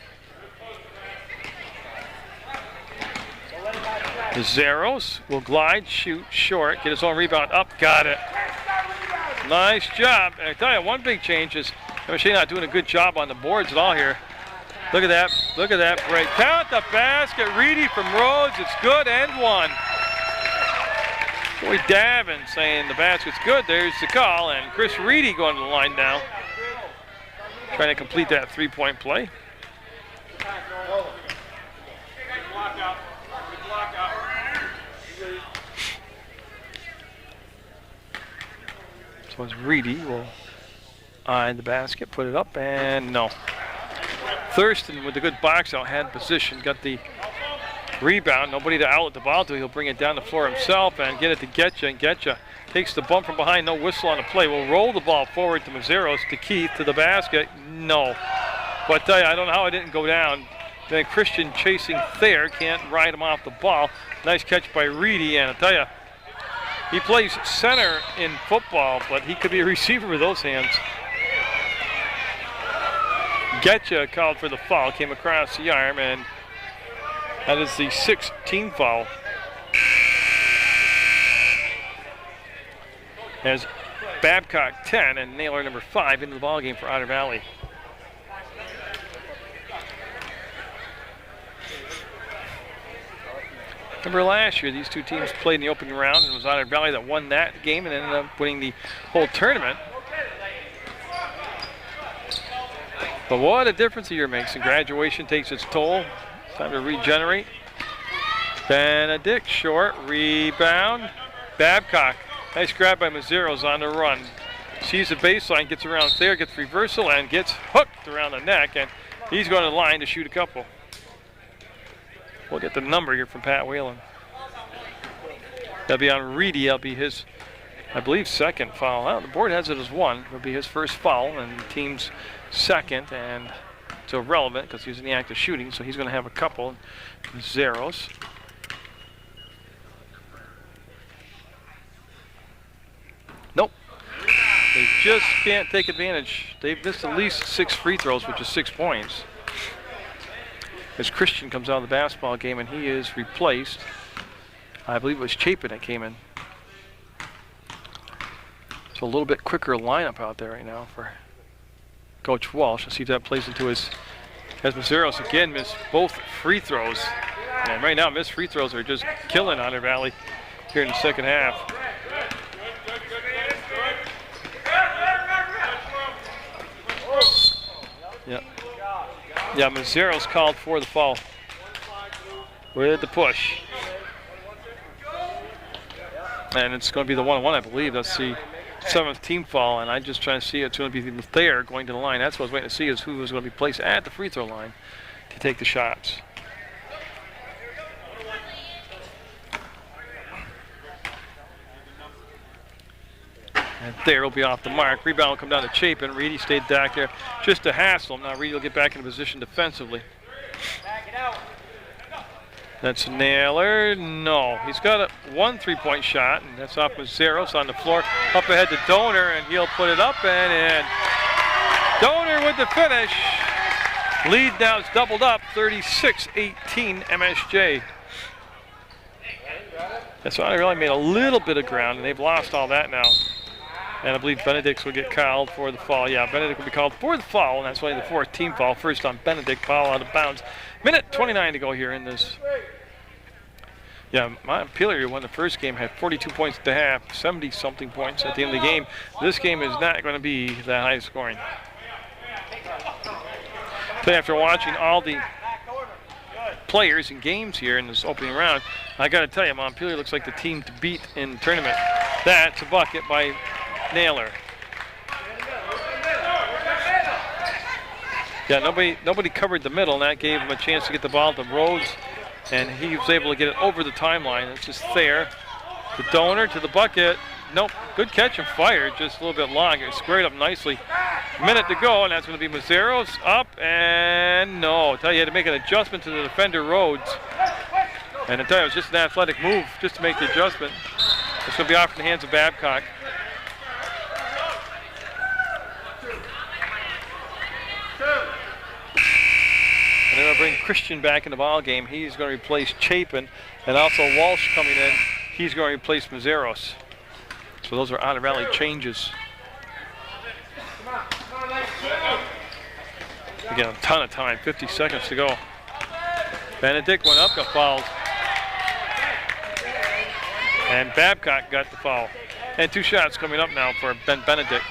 Mazzeros will glide, shoot, short, get his own rebound up, got it. Nice job. And I tell you, one big change is MSJ not doing a good job on the boards at all here. Look at that break. Count the basket. Reedy from Rhodes. It's good and 1. Boy, Davin saying the basket's good. There's the call. And Chris Reedy going to the line now. Trying to complete that 3-point play. So it's Reedy will eye the basket, put it up, and no. Thurston with the good box out, had position, got the rebound. Nobody to outlet the ball to. He'll bring it down the floor himself and get it to Getcha. And Getcha takes the bump from behind, no whistle on the play. Will roll the ball forward to Mazzeros, to Keith, to the basket. No. But I tell you, I don't know how it didn't go down. Then Christian chasing Thayer, can't ride him off the ball. Nice catch by Reedy, and I tell you, he plays center in football, but he could be a receiver with those hands. Getcha called for the foul, came across the arm, and that is the 6th team foul. As Babcock 10 and Naylor number 5 into the ball game for Otter Valley. Remember last year, these two teams played in the opening round, and it was Otter Valley that won that game and ended up winning the whole tournament. But what a difference a year makes, and graduation takes its toll. Time to regenerate. Benedict, short, rebound. Babcock, nice grab by Mazzeros on the run. Sees the baseline, gets around there, gets reversal, and gets hooked around the neck, and he's going to the line to shoot a couple. We'll get the number here from Pat Whalen. That'll be on Reedy. That'll be his, I believe, second foul. Well, the board has it as 1. It'll be his first foul, and the team's second, and it's irrelevant because he's in the act of shooting, so he's going to have a couple. Zeros. Nope. They just can't take advantage. They've missed at least 6 free throws, which is 6 points. As Christian comes out of the basketball game, and he is replaced. I believe it was Chapin that came in. So a little bit quicker lineup out there right now for Coach Walsh. Let's see if that plays into his. As Mazzeros again missed both free throws. And right now, missed free throws are just killing Otter Valley here in the second half. Yep. Yeah, Mazzeros called for the foul with the push. And it's going to be the 1-on-1, I believe. That's the 7th team foul, and I'm just trying to see it's going to be Thayer going to the line. That's what I was waiting to see, is who was going to be placed at the free throw line to take the shots. And Thayer will be off the mark. Rebound will come down to Chapin. Reedy stayed back there just to hassle him. Now Reedy will get back into position defensively. That's Naylor. No, he's got one 3-point shot, and that's off Mazzeros on the floor. Up ahead to Donor, and he'll put it up and in. Donor with the finish. Lead now is doubled up, 36-18 MSJ. That's why I really made a little bit of ground, and they've lost all that now. And I believe Benedict will get called for the foul. Yeah, Benedict will be called for the foul, and that's why the 4th team foul. First on Benedict, foul out of bounds. Minute 29 to go here in this. Yeah, Montpelier won the first game, had 42 points at the half, 70-something points at the end of the game. This game is not going to be that high scoring. But after watching all the players and games here in this opening round, I got to tell you, Montpelier looks like the team to beat in the tournament. That's a bucket by Naylor. Yeah, nobody covered the middle, and that gave him a chance to get the ball to Rhodes, and he was able to get it over the timeline. It's just there. The Donor to the bucket. Nope, good catch and fire, just a little bit long. It squared up nicely. Minute to go, and that's going to be Mazzeros up, and no. I tell you, he had to make an adjustment to the defender, Rhodes. And I tell you, it was just an athletic move just to make the adjustment. It's going to be off in the hands of Babcock. And they're going to bring Christian back in the ball game. He's going to replace Chapin, and also Walsh coming in. He's going to replace Mazzeros. So those are Otter Valley changes. Again, a ton of time, 50 seconds to go. Benedict went up, got fouled. And Babcock got the foul. And 2 shots coming up now for Benedict.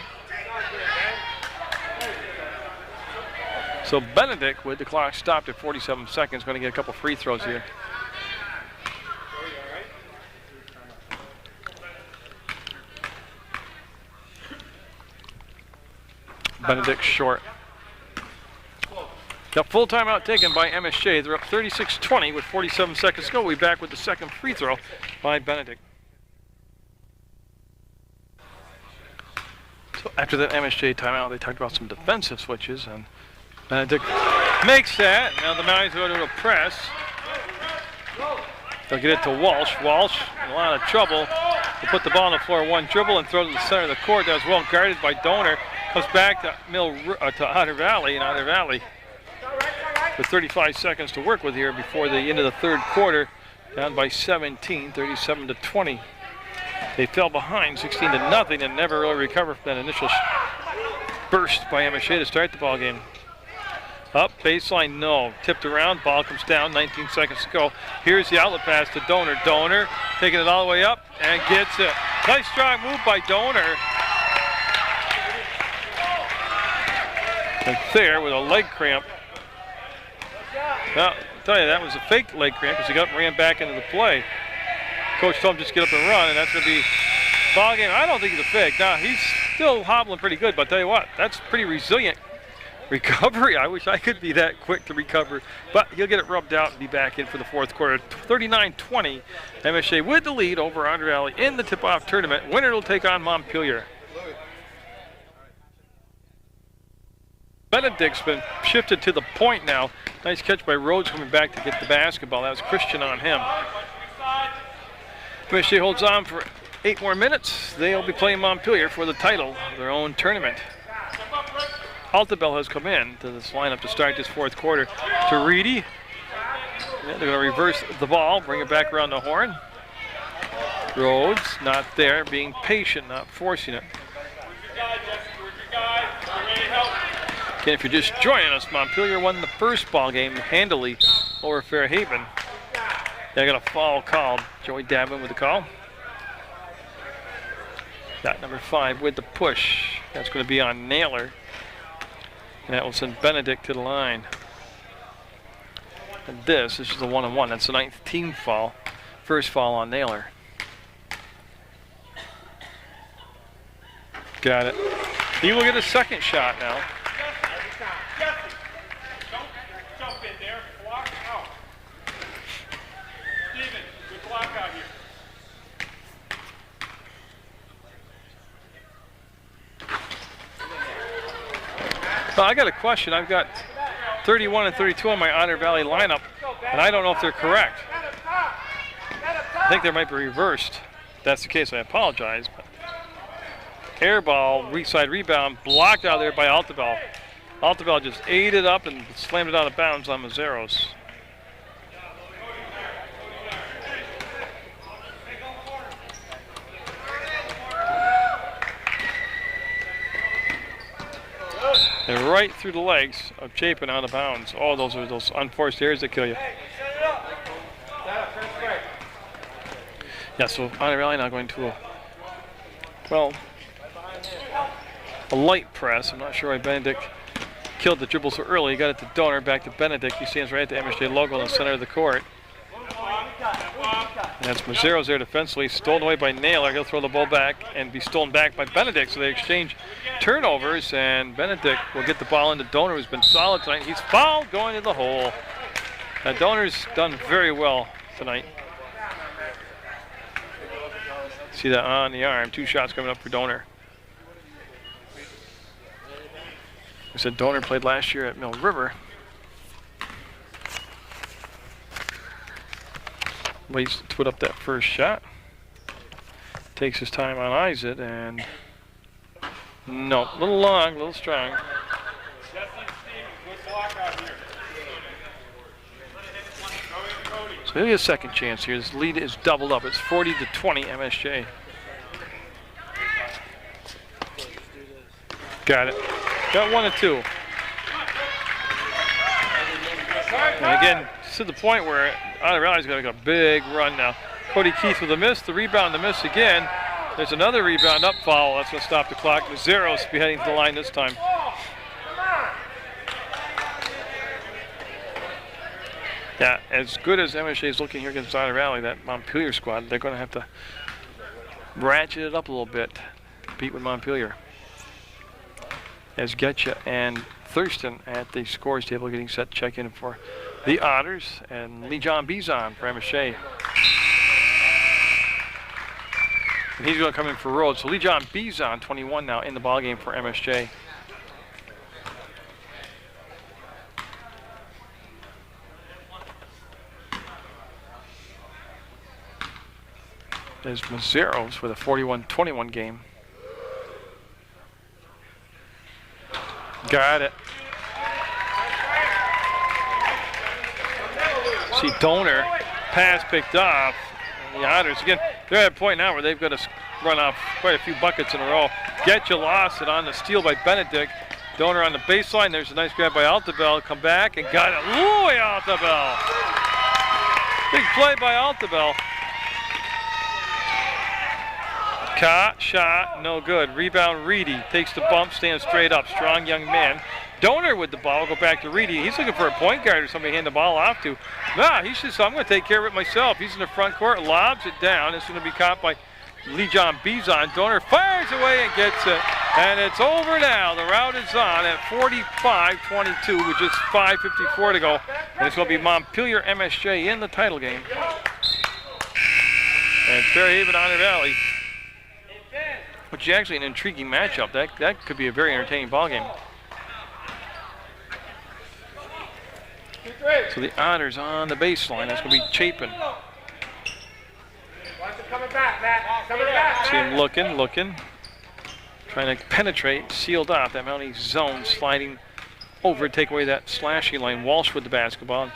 So Benedict, with the clock stopped at 47 seconds, going to get a couple free throws here. Benedict short. Got full timeout taken by MSJ. They're up 36-20 with 47 seconds to go. We'll be back with the second free throw by Benedict. So after that MSJ timeout, they talked about some defensive switches, and Benedict makes that. Now the Mounties go to a press. They'll get it to Walsh. Walsh in a lot of trouble. They'll put the ball on the floor, one dribble, and throw it to the center of the court. That was well guarded by Donor. Comes back to Otter Valley, and Otter Valley with 35 seconds to work with here before the end of the third quarter, down by 17, 37-20. They fell behind 16-0 and never really recovered from that initial burst by MSJ to start the ball game. Up, baseline, no. Tipped around, ball comes down, 19 seconds to go. Here's the outlet pass to Donor. Donor taking it all the way up and gets it. Nice strong move by Donor. And there with a leg cramp. Now, I'll tell you, that was a fake leg cramp because he got ran back into the play. Coach told him just get up and run, and that's going to be ball game. I don't think he's a fake. Now, he's still hobbling pretty good, but I'll tell you what, that's pretty resilient recovery. I wish I could be that quick to recover, but he'll get it rubbed out and be back in for the fourth quarter. 39-20, MSJ with the lead over Otter Valley in the tip-off tournament. Winner will take on Montpelier. Benedict's been shifted to the point now. Nice catch by Rhodes coming back to get the basketball. That was Christian on him. MSJ holds on for 8 more minutes. They'll be playing Montpelier for the title of their own tournament. Altabel has come in to this lineup to start this fourth quarter. To Reedy. Yeah, they're going to reverse the ball, bring it back around the horn. Rhodes not there, being patient, not forcing it. Again, if you're just joining us, Montpelier won the first ball game handily over Fairhaven. They got a foul called. Joey Davin with the call. Got number 5 with the push. That's going to be on Naylor. And that will send Benedict to the line. And this is the 1-on-1. That's the 9th team foul. First foul on Naylor. Got it. He will get a second shot now. Well, I got a question. I've got 31 and 32 on my Otter Valley lineup, and I don't know if they're correct. I think they might be reversed. If that's the case, I apologize. But air ball, weak side rebound, blocked out there by Altabel. Altabel just ate it up and slammed it out of bounds on Mazzeros. And right through the legs of Chapin out of bounds. Oh, those are those unforced errors that kill you. Yeah, so Otter Valley now going to a light press. I'm not sure why Benedict killed the dribble so early. He got it to Donor, back to Benedict. He stands right at the MSJ logo in the center of the court. And that's Mazzeros there defensively, stolen away by Naylor. He'll throw the ball back and be stolen back by Benedict. So they exchange turnovers, and Benedict will get the ball into Donor, who's been solid tonight. He's fouled going to the hole. Now Donor's done very well tonight. See that on the arm. 2 shots coming up for Donor. I said Donor played last year at Mill River. Waits to put up that first shot. Takes his time on eyes it, and no, a little long, a little strong. So maybe a second chance here. This lead is doubled up. It's 40-20 MSJ. Got it. Got 1 and 2. And again, to the point where Otter Valley's got a big run now. Cody Keith with a miss, the rebound, the miss again. There's another rebound up foul. That's going to stop the clock. Mazzeros be heading to the line this time. Yeah, as good as MSJ is looking here against Otter Valley, that Montpelier squad, they're going to have to ratchet it up a little bit to compete with Montpelier. As Getcha and Thurston at the scores table getting set to check in for the Otters, and Lee John Bizon for MSJ. And he's going to come in for Rhodes. So Lee John Bizon, 21 now in the ballgame for MSJ. There's Mazzeros with a 41-21 game. Got it. See Donor, pass picked off. And the Otters, again, they're at a point now where they've got to run off quite a few buckets in a row. Getcha lost it on the steal by Benedict. Donor on the baseline. There's a nice grab by Altabel. Come back and got it. Louis Altabel. Big play by Altabel. Caught, shot, no good. Rebound, Reedy. Takes the bump, stands straight up. Strong young man. Donor with the ball. Go back to Reedy. He's looking for a point guard or somebody to hand the ball off to. Nah, he says, I'm going to take care of it myself. He's in the front court, lobs it down. It's going to be caught by Lee John Bizon. Donor fires away and gets it. And it's over now. The route is on at 45-22 with just 5:54 to go. And it's going to be Montpelier MSJ in the title game. And Fairhaven Otter Valley, which is actually an intriguing matchup. That could be a very entertaining ball game. So the Otters on the baseline. That's going to be Chapin. See him looking. Trying to penetrate, sealed off that Mount East zone, sliding over, take away that slashing line. Walsh with the basketball.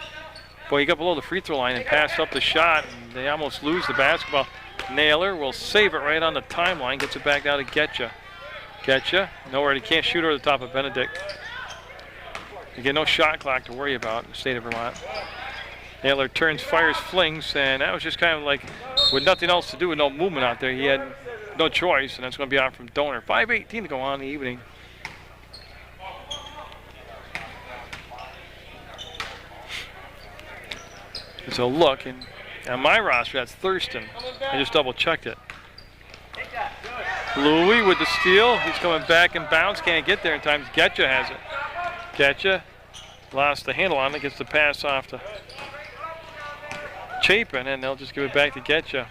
Boy, he got below the free throw line and passed up the shot, and they almost lose the basketball. Naylor will save it right on the timeline, gets it back down to Getcha. Getcha, nowhere, he can't shoot over the top of Benedict. Again, no shot clock to worry about in the state of Vermont. Naylor turns, fires, flings, and that was just kind of like with nothing else to do, with no movement out there. He had no choice, and that's going to be out from Donor. 5:18 to go on in the evening. It's a look, and on my roster, that's Thurston. I just double-checked it. Louis with the steal. He's coming back and bounce. Can't get there in time. Getcha has it. Getcha lost the handle on it. Gets the pass off to Chapin, and they'll just give it back to Getcha.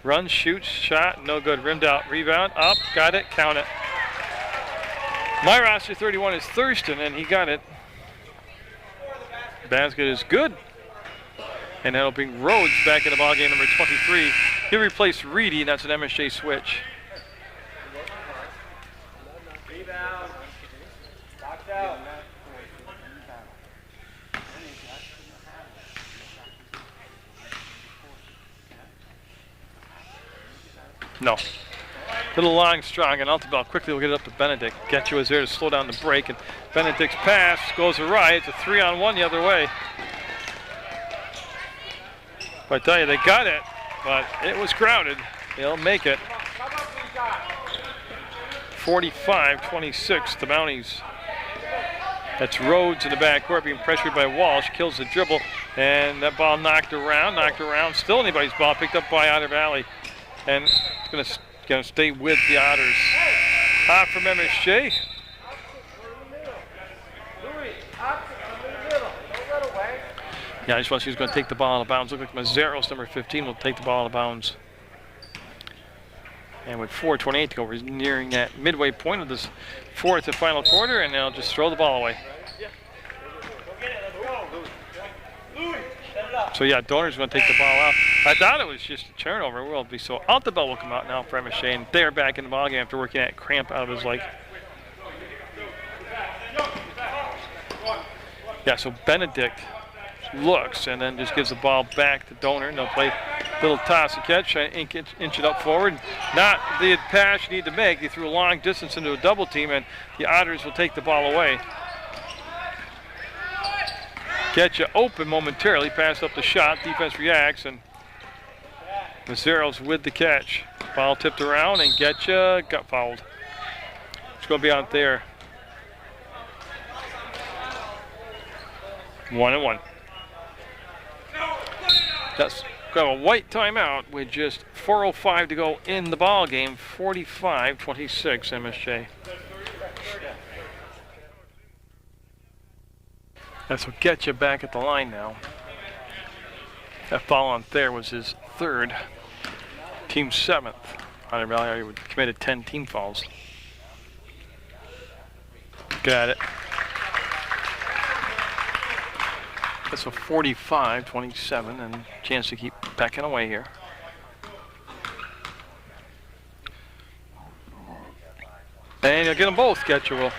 Runs, shoots, shot, no good. Rimmed out, rebound, up, got it, count it. My roster 31 is Thurston, and he got it. Basket is good. And that'll bring Rhodes back in the ballgame, number 23. He'll replace Reedy, and that's an MSJ switch. Rebound. Knocked out. No. Little long, strong, and Altabel quickly will get it up to Benedict. Getcha was there to slow down the break, and Benedict's pass goes awry. It's a 3-on-1 the other way. But I tell you, they got it, but it was crowded. They'll make it. 45-26, the Mounties. That's Rhodes in the backcourt being pressured by Walsh, kills the dribble, and that ball knocked around, still anybody's ball, picked up by Otter Valley. And it's going to stay with the Otters. Hot from MSJ. Yeah, I just want to see who's going to take the ball out of bounds. Looks like Mazzeros, number 15, will take the ball out of bounds. And with 4:28 to go, we're nearing that midway point of this fourth and final quarter, and they'll just throw the ball away. So yeah, Donor's going to take the ball out. I thought it was just a turnover. Will be so. Altabel will come out now for MSJ, and they're back in the ballgame after working that cramp out of his leg. Yeah, so Benedict looks and then just gives the ball back to Donor, and they'll play a little toss and catch, try to inch it up forward. Not the pass you need to make. They threw a long distance into a double team, and the Otters will take the ball away. Getcha open momentarily, pass up the shot, defense reacts, and Mazzeros with the catch. Ball tipped around, and Getcha got fouled. It's going to be out there. 1-1. That's got a white timeout with just 4:05 to go in the ball game. 45-26 MSJ. That's what gets you back at the line now. That foul on there was his third, team 7th. Otter Valley committed 10 team fouls. Got it. That's a 45-27 and a chance to keep backing away here. And you'll get them both, Getcha will.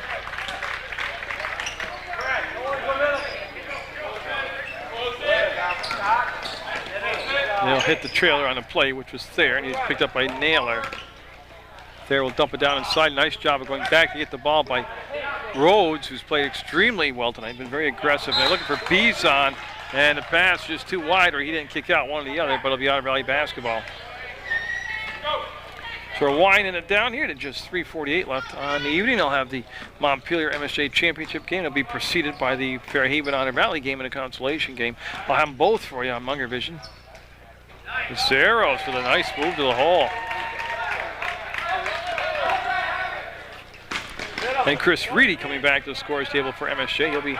And he'll hit the trailer on the play, which was Thayer, and he's picked up by Naylor. Thayer will dump it down inside. Nice job of going back to get the ball by Rhodes, who's played extremely well tonight, been very aggressive. And they're looking for Bizon, and the pass just too wide, or he didn't kick out, one or the other, but it'll be Otter Valley basketball. So we're winding it down here to just 3:48 left on the evening. They'll have the Montpelier MSJ championship game. It'll be preceded by the Fairhaven Otter Valley game and a consolation game. I'll have them both for you on Munger Vision. Zeros for the nice move to the hole. And Chris Reedy coming back to the scores table for MSJ. He'll be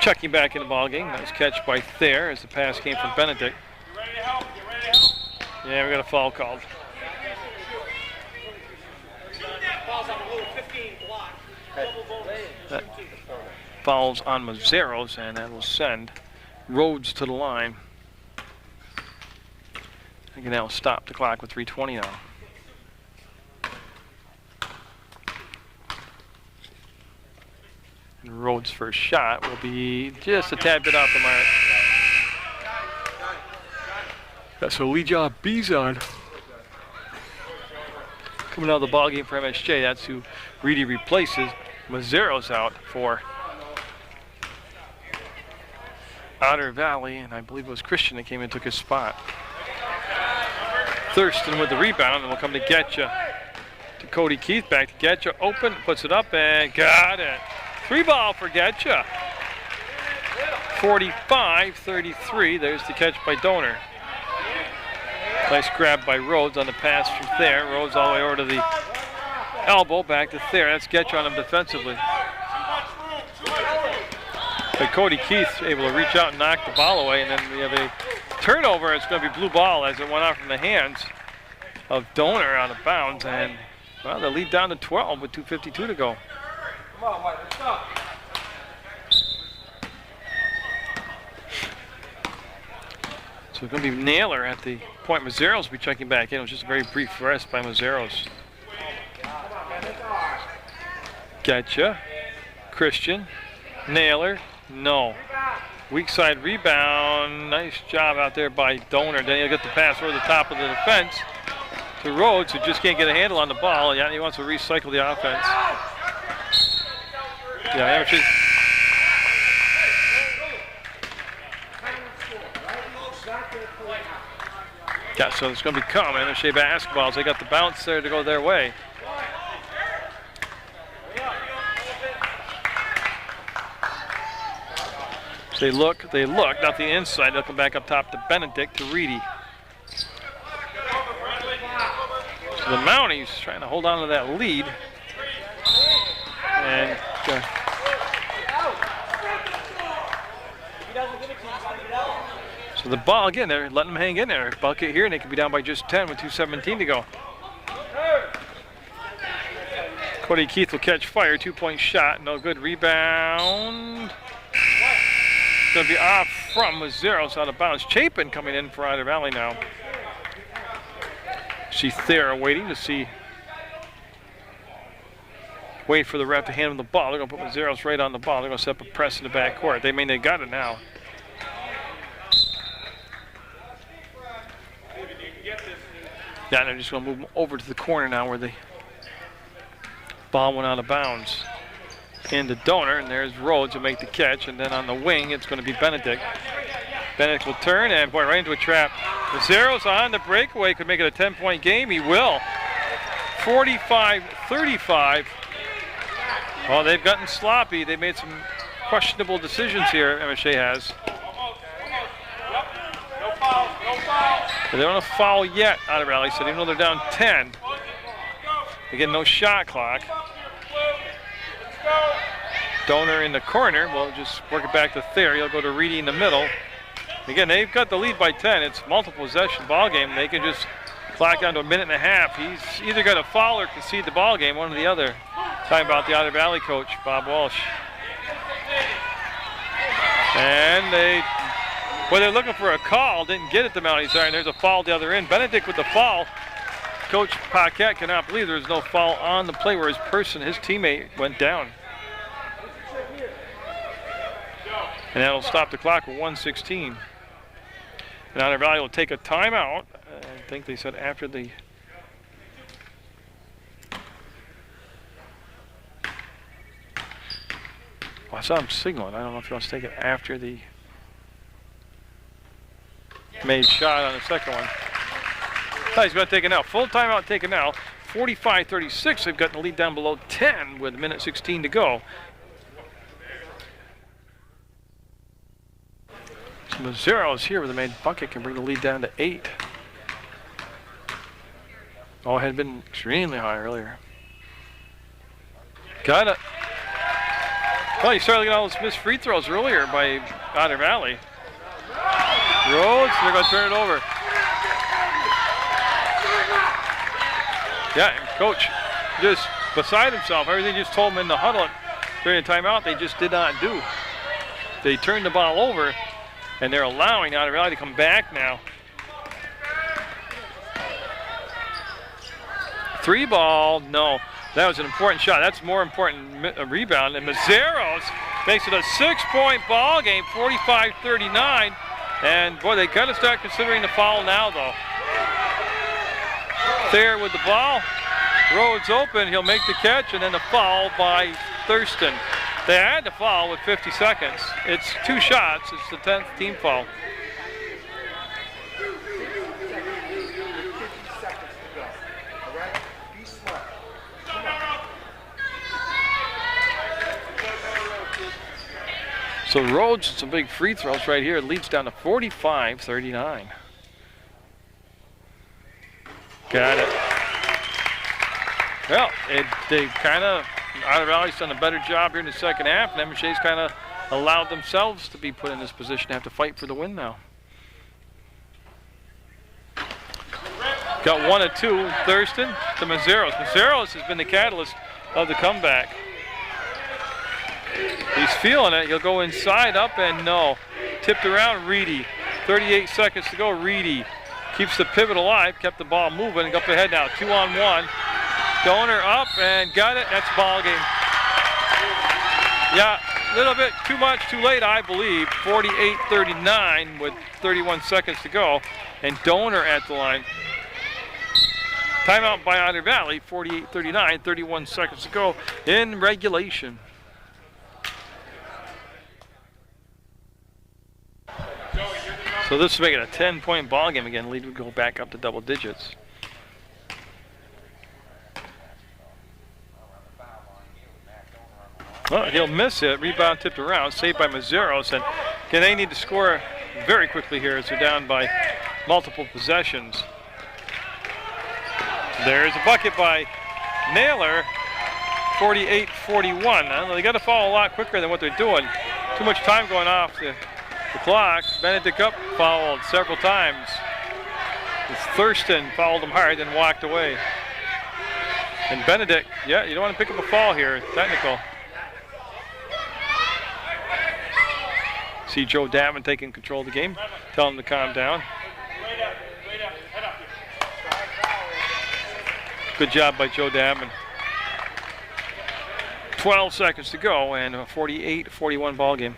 checking back in the ball game. Nice catch by Thayer as the pass came from Benedict. Yeah, we got a foul called. That fouls on Mazzeros, and that will send Rhodes to the line. I can now stop the clock with 3:20 now. And Rhodes' first shot will be just a tad bit off the mark. That's a lead job Bizon. Coming out of the ball game for MSJ, that's who Reedy replaces. Mazzeros out for Otter Valley, and I believe it was Christian that came in and took his spot. Thurston with the rebound, and we'll come to Getcha. To Cody Keith, back to Getcha, open, puts it up, and got it. 3-ball for Getcha. 45-33, there's the catch by Donor. Nice grab by Rhodes on the pass from Thayer. Rhodes all the way over to the elbow, back to Thayer. That's Getcha on him defensively. But Cody Keith able to reach out and knock the ball away, and then we have a turnover. It's going to be blue ball as it went off from the hands of Donor out of bounds, and well, they lead down to 12 with 2:52 to go. Come on, Mike, let's go. So it's going to be Naylor at the point. Mazzeros will be checking back in. It was just a very brief rest by Mazzeros. Getcha. Christian. Naylor. No. Weak side rebound. Nice job out there by Donor. Then he'll get the pass over the top of the defense to Rhodes, who just can't get a handle on the ball. Yeah, he wants to recycle the offense. Yeah, yeah, so it's going to be coming. MSJ basketballs. They got the bounce there to go their way. So they look, nothing inside. They'll come back up top to Benedict to Reedy. So the Mounties trying to hold on to that lead. And so the ball again, they're letting them hang in there. Bucket here, and they could be down by just 10 with 2:17 to go. Cody Keith will catch fire, 2-point shot, no good. Rebound. It's going to be off from Mazzeros out of bounds. Chapin coming in for Otter Valley now. See Thayer waiting to see. Wait for the ref to hand him the ball. They're going to put Mazzeros right on the ball. They're going to set up a press in the backcourt. They mean they got it now. Yeah, they're just going to move over to the corner now where the ball went out of bounds. Into Donor, and there's Rhodes to make the catch, and then on the wing it's going to be Benedict. Benedict will turn, and boy, right into a trap. Mazzeros on the breakaway, could make it a 10-point game. He will. 45-35. Oh, they've gotten sloppy. They made some questionable decisions here, MSJ has. But they don't have a foul yet out of Raleigh, so even though they're down 10. Again, no shot clock. Donor in the corner. We'll just work it back to Thayer. He'll go to Reedy in the middle. Again, they've got the lead by 10. It's multiple possession ball game. They can just clock down to a minute and a half. He's either got to foul or concede the ball game, one or the other. Talking about the Otter Valley coach, Bob Walsh. And they're looking for a call. Didn't get it, the Mounties are, and there's a foul at the other end. Benedict with the foul. Coach Paquette cannot believe there's no foul on the play where his teammate went down. And that'll stop the clock with 1:16. And Otter Valley will take a timeout. I think they said after the... Well, I saw him signaling. I don't know if he wants to take it after the made shot on the second one. Oh, he's going to take it now. Full timeout taken now. 45-36. They've got the lead down below 10 with 1:16 to go. So Mazzero's here with a made bucket can bring the lead down to 8. Oh, it had been extremely high earlier. Got it. Well, you started looking at all those missed free throws earlier by Otter Valley. Rhodes, they're going to turn it over. Yeah, and coach just beside himself. Everything just told him in the huddle during the timeout, they just did not do. They turned the ball over, and they're allowing Otter Valley to come back now. 3 ball, no. That was an important shot. That's more important rebound. And Mazzero's makes it a 6-point ball game, 45-39. And boy, they got to start considering the foul now, though. There with the ball. Rhodes open. He'll make the catch, and then the foul by Thurston. They had to foul with 50 seconds. It's 2 shots. It's the 10th team foul. So Rhodes, some big free throws right here. It leads down to 45-39. Got it. Well, they kind of, Otter Valley's done a better job here in the second half, and MSJ's kind of allowed themselves to be put in this position to have to fight for the win now. Got 1 of 2, Thurston to Mazzero's. Mazzero's has been the catalyst of the comeback. He's feeling it. He'll go inside, up, and no. Tipped around, Reedy. 38 seconds to go, Reedy. Keeps the pivot alive, kept the ball moving, up ahead now, 2-on-1. Donor up, and got it. That's ball game. Yeah, a little bit too much, too late, I believe. 48-39 with 31 seconds to go. And Donor at the line. Timeout by Otter Valley, 48-39, 31 seconds to go in regulation. So this will make it a 10-point ball game again. Lead would go back up to double digits. Well, he'll miss it. Rebound tipped around, saved by Mazzero's. And again, they need to score very quickly here as they're down by multiple possessions. There's a bucket by Naylor, 48-41. They got to fall a lot quicker than what they're doing. Too much time going off the clock. Benedict up fouled several times. Thurston fouled him hard and walked away. And Benedict, yeah, you don't want to pick up a foul here. Technical. See Joe Davin taking control of the game. Tell him to calm down. Good job by Joe Davin. 12 seconds to go and a 48-41 ball game.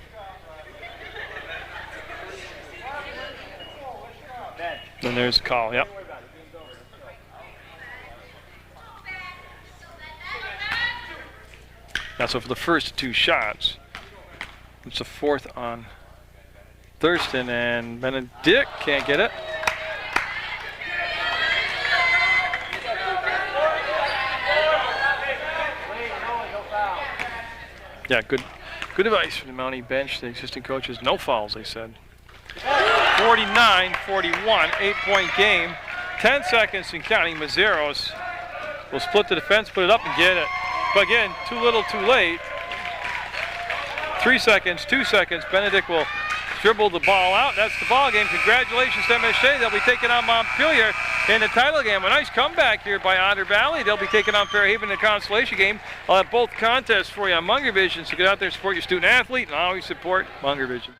And there's a call, yep. Now, so for the first 2 shots, it's the 4th on Thurston, and Benedict can't get it. Yeah, good advice from the Mountie bench. The assistant coaches, no fouls, they said. 49-41, 8-point game. 10 seconds and counting. Mazzero's will split the defense, put it up and get it. But again, too little, too late. 3 seconds, 2 seconds. Benedict will dribble the ball out. That's the ball game. Congratulations to MSJ. They'll be taking on Montpelier in the title game. A nice comeback here by Otter Valley. They'll be taking on Fairhaven in the consolation game. I'll have both contests for you on Munger Vision, so get out there and support your student athlete and always support Munger Vision.